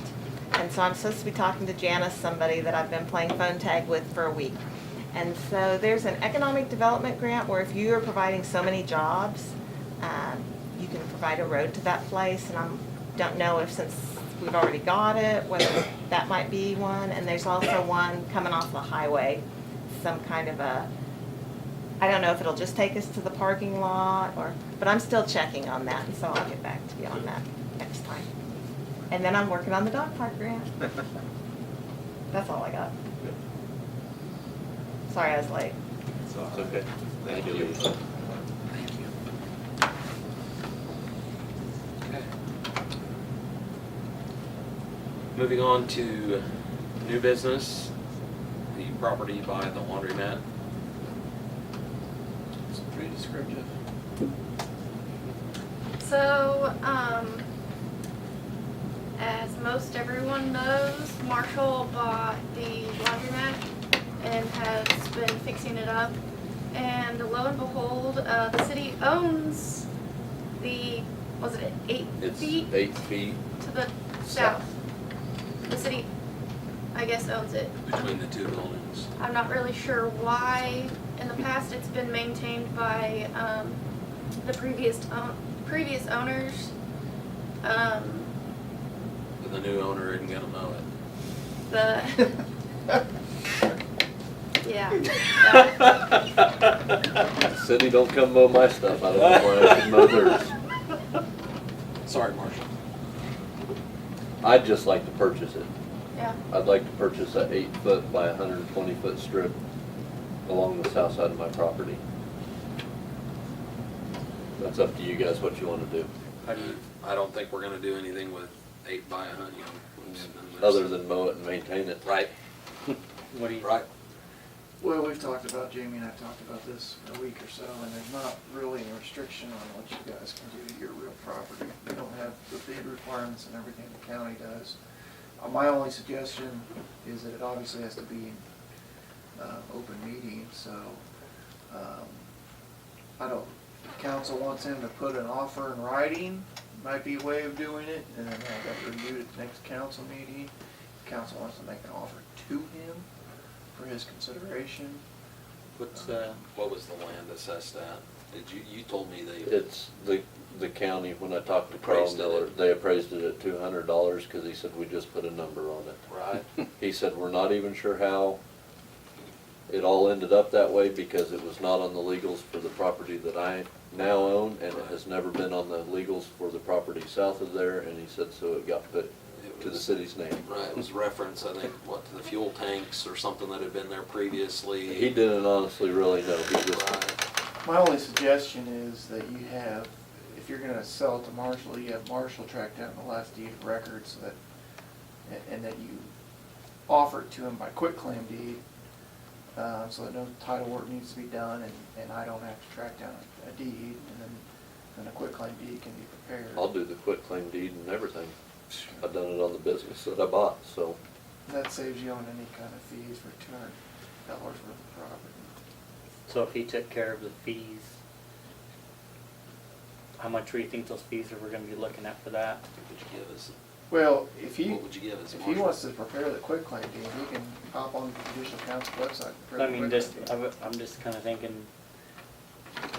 And so I'm supposed to be talking to Janice, somebody that I've been playing phone tag with for a week. And so there's an economic development grant where if you are providing so many jobs, you can provide a road to that place. And I don't know if, since we've already got it, whether that might be one. And there's also one coming off the highway, some kind of a, I don't know if it'll just take us to the parking lot or, but I'm still checking on that, and so I'll get back to you on that next time. And then I'm working on the dog park grant. That's all I got. Sorry I was late. It's okay. Thank you. Thank you. Okay. Moving on to new business, the property by the laundromat. It's pretty descriptive. So, as most everyone knows, Marshall bought the laundromat and has been fixing it up. And lo and behold, the city owns the, was it 8 It's feet 8 feet. to the south? The city, I guess, owns it. Between the two buildings. I'm not really sure why. In the past, it's been maintained by the previous owners. But the new owner isn't gonna mow it. The yeah. City don't come mow my stuff. I don't know why I should mow theirs. Sorry, Marshall. I'd just like to purchase it. Yeah. I'd like to purchase that 8 foot by 120 foot strip along the south side of my property. That's up to you guys what you wanna do, I don't think we're gonna do anything with 8 by 100, you know. other than mow it and maintain it. Right, What do you? right. Well, we've talked about, Jamie and I talked about this for a week or so, and there's not really a restriction on what you guys can do to your real property. We don't have the big requirements and everything the county does. My only suggestion is that it obviously has to be open meeting, so I don't, if council wants him to put an offer in writing, might be a way of doing it, and then have that reviewed at the next council meeting. If council wants to make an offer to him for his consideration. What's What was the land assessed at? You told me they, It's the county, when I talked to Carl Appraised it Miller, at- they appraised it at $200 because he said we just put a number on it. right? He said, we're not even sure how it all ended up that way because it was not on the legals for the property that I now own, and it has never been on the legals for the property south of there, and he said, so it got put It to the was- city's name. Right, it was reference, I think, what, to the fuel tanks or something that had been there previously. He didn't honestly really know, he just, Right, My only suggestion is that you have, if you're gonna sell it to Marshall, you have Marshall track down the last deed of record so that, and that you offer it to him by quitclaim deed, so that no title work needs to be done, and I don't have to track down a deed, and then a quitclaim deed can be prepared. I'll do the quitclaim deed and everything. I've done it on the business that I bought, so. That saves you on any kind of fees for $200 worth of property. So if he took care of the fees, how much do you think those fees are we're gonna be looking at for that? what would you give us? Well, What would you give us, if he Marshall? wants to prepare the quitclaim deed, he can hop on the judicial council website and prepare I the mean, quitclaim just, deed. I'm just kinda thinking,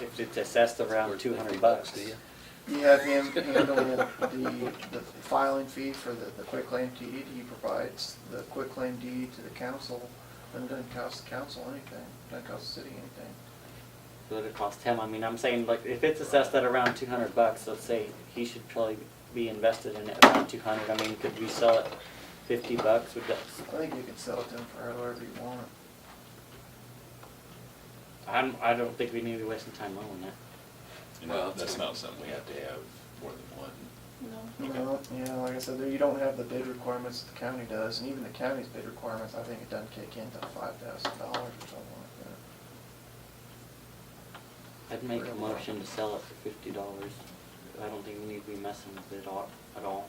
if it's assessed around Worth $200 $50 to you? You have him handle the filing fee for the quitclaim deed, he provides the quitclaim deed to the council, and it doesn't cost the council anything, doesn't cost the city anything. what it cost him, I mean, I'm saying, like, if it's assessed at around $200, let's say, he should probably be invested in it around 200, I mean, could we sell it $50, would that, I think you can sell it to him for however you want. I don't think we need to be wasting time on that. And Well, that's not something we have to have more than one. No, yeah, like I said, you don't have the bid requirements that the county does, and even the county's bid requirements, I think it doesn't kick in till $5,000 or something like that. I'd make a motion to sell it for $50. I don't think we need to be messing with it at all.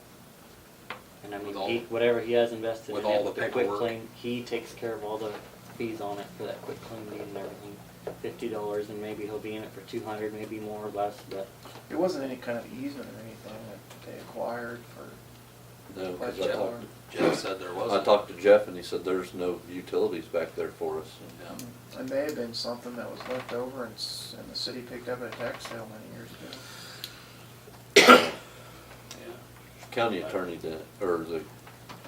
And I mean, With all- whatever he has invested in with it, all the with the paperwork. quitclaim, he takes care of all the fees on it for that quitclaim deed and everything. $50, and maybe he'll be in it for 200, maybe more or less, but It wasn't any kind of easement or anything that they acquired for, No, Like because Jeff- Jeff said there I wasn't. talked to Jeff and he said there's no utilities back there for us. Yeah. and may have been something that was left over and the city picked up at a tax sale many years ago. Yeah. County attorney didn't, or the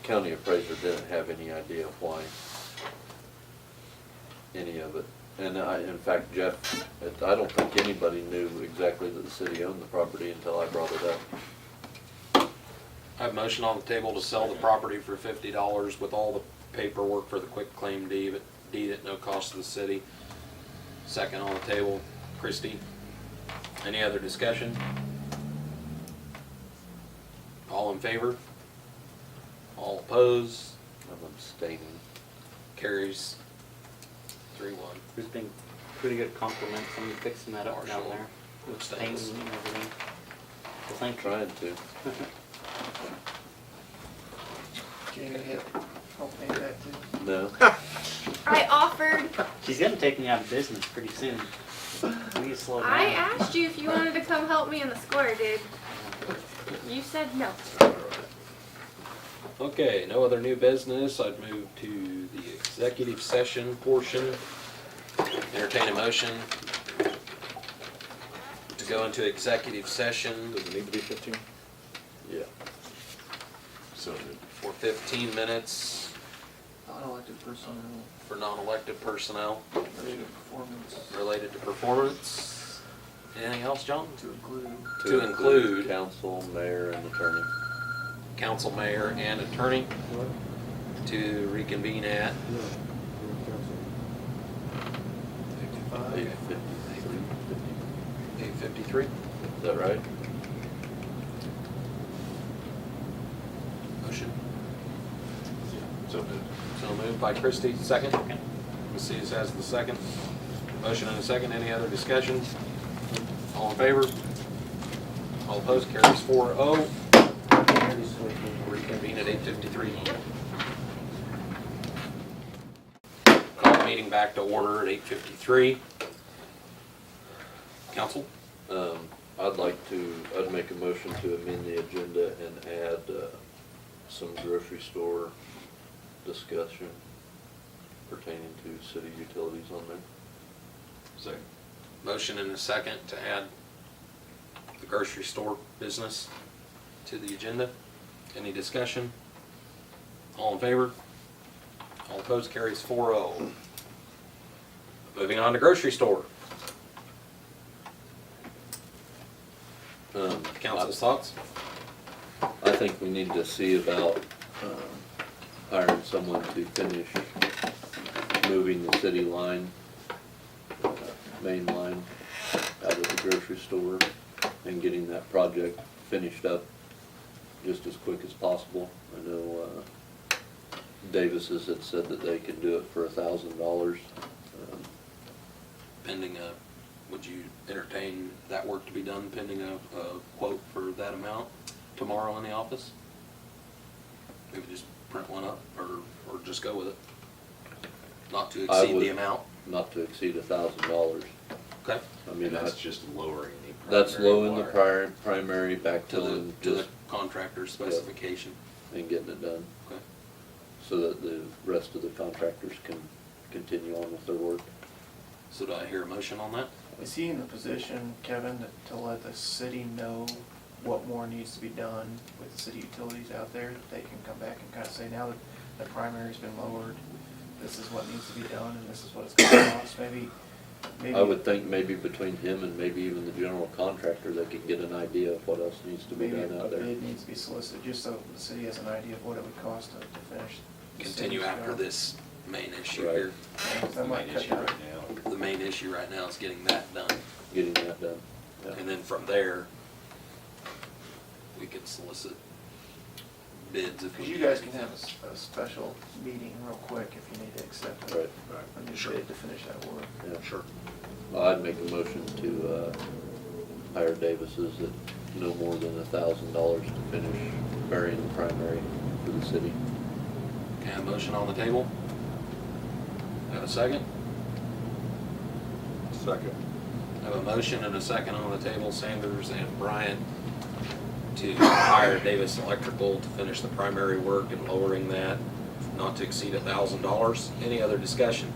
county appraiser didn't have any idea why any of it. And in fact, Jeff, I don't think anybody knew exactly that the city owned the property until I brought it up. I have a motion on the table to sell the property for $50 with all the paperwork for the quitclaim deed at no cost to the city. Second on the table, Christie. Any other discussion? All in favor? All opposed? I'm abstaining. Carries 3-1. there's been pretty good compliments on you fixing that up down Marshall there. With abstains. painting and everything. Well, thank you. Trying to. Jamie hit, help paint that too. No. I offered, She's gonna take me out of business pretty soon. We need to slow down. I asked you if you wanted to come help me in the square, dude. You said no. Okay, no other new business. I'd move to the executive session portion. Entertain a motion to go into executive session Does it need to be 15? Yeah. So for 15 minutes Unelected personnel, for non-elected personnel related performance related to performance. Anything else, John? to include. To include council, mayor, and attorney. Council, mayor, and attorney to reconvene at 8:53. Is that right? Motion. So moved. So moved by Christie, second. Ms. Seas has the second. Motion and a second. Any other discussion? All in favor? All opposed? Carries 4-0. Reconvene at 8:53. Call the meeting back to order at 8:53. Council? I'd make a motion to amend the agenda and add some grocery store discussion pertaining to city utilities on there. Second. Motion and a second to add the grocery store business to the agenda. Any discussion? All in favor? All opposed, carries 4-0. Moving on to grocery store. Council's thoughts? I think we need to see about hiring someone to finish moving the city line, main line, out of the grocery store and getting that project finished up just as quick as possible. I know Davis's had said that they can do it for $1,000. Pending would you entertain that work to be done pending a quote for that amount tomorrow in the office? Maybe just print one up or just go with it? Not to I exceed would- the amount? Not to exceed $1,000. Okay. I mean, And that's just lowering the that's primary low in the wire. primary To the, backfilling to the just contractor's specification? and getting it done, Okay. so that the rest of the contractors can continue on with their work. So do I hear a motion on that? Is he in the position, Kevin, to let the city know what more needs to be done with the city utilities out there? That they can come back and kind of say, now that the primary's been lowered, this is what needs to be done and this is what it's gonna cost, maybe. I would think maybe between him and maybe even the general contractor, they could get an idea of what else needs to be Maybe done a out there. bid needs to be solicited, just so the city has an idea of what it would cost to finish. the Continue city's after job. this main issue Right. here. Yeah, That's the that might main cut issue down. right now. The main issue right now is getting that done. Getting that done. Yeah. And then from there, we could solicit bids if we. Because you guys can have a special meeting real quick if you need to accept Right. a new Sure. bid to finish that work. Yeah, sure. Well, I'd make a motion to hire Davis's at no more than $1,000 to finish burying the primary for the city. Okay, a motion on the table? Have a second? Second. Have a motion and a second on the table, Sanders and Bryant, to hire Davis Electrical to finish the primary work and lowering that not to exceed $1,000. Any other discussion?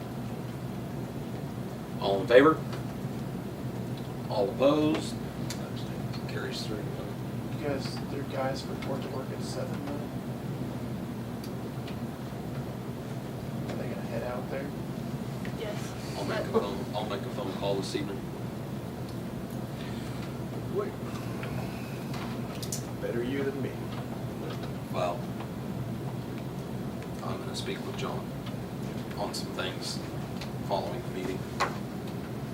All in favor? All opposed? Carries 3-1. You guys, their guys report to work at 7 now? Are they gonna head out there? Yes. I'll make a phone call this evening. Better you than me. Well, I'm gonna speak with John on some things following the meeting.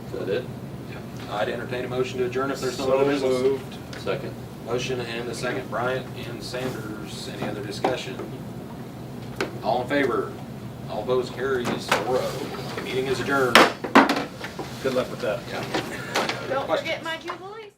Is that it? Yeah. I'd entertain a motion to adjourn if there's no other business. So moved. Second. Motion and a second, Bryant and Sanders. Any other discussion? All in favor? All opposed, carries 4-0. The meeting is adjourned. Good luck with that. Yeah. Don't forget my Jubilees.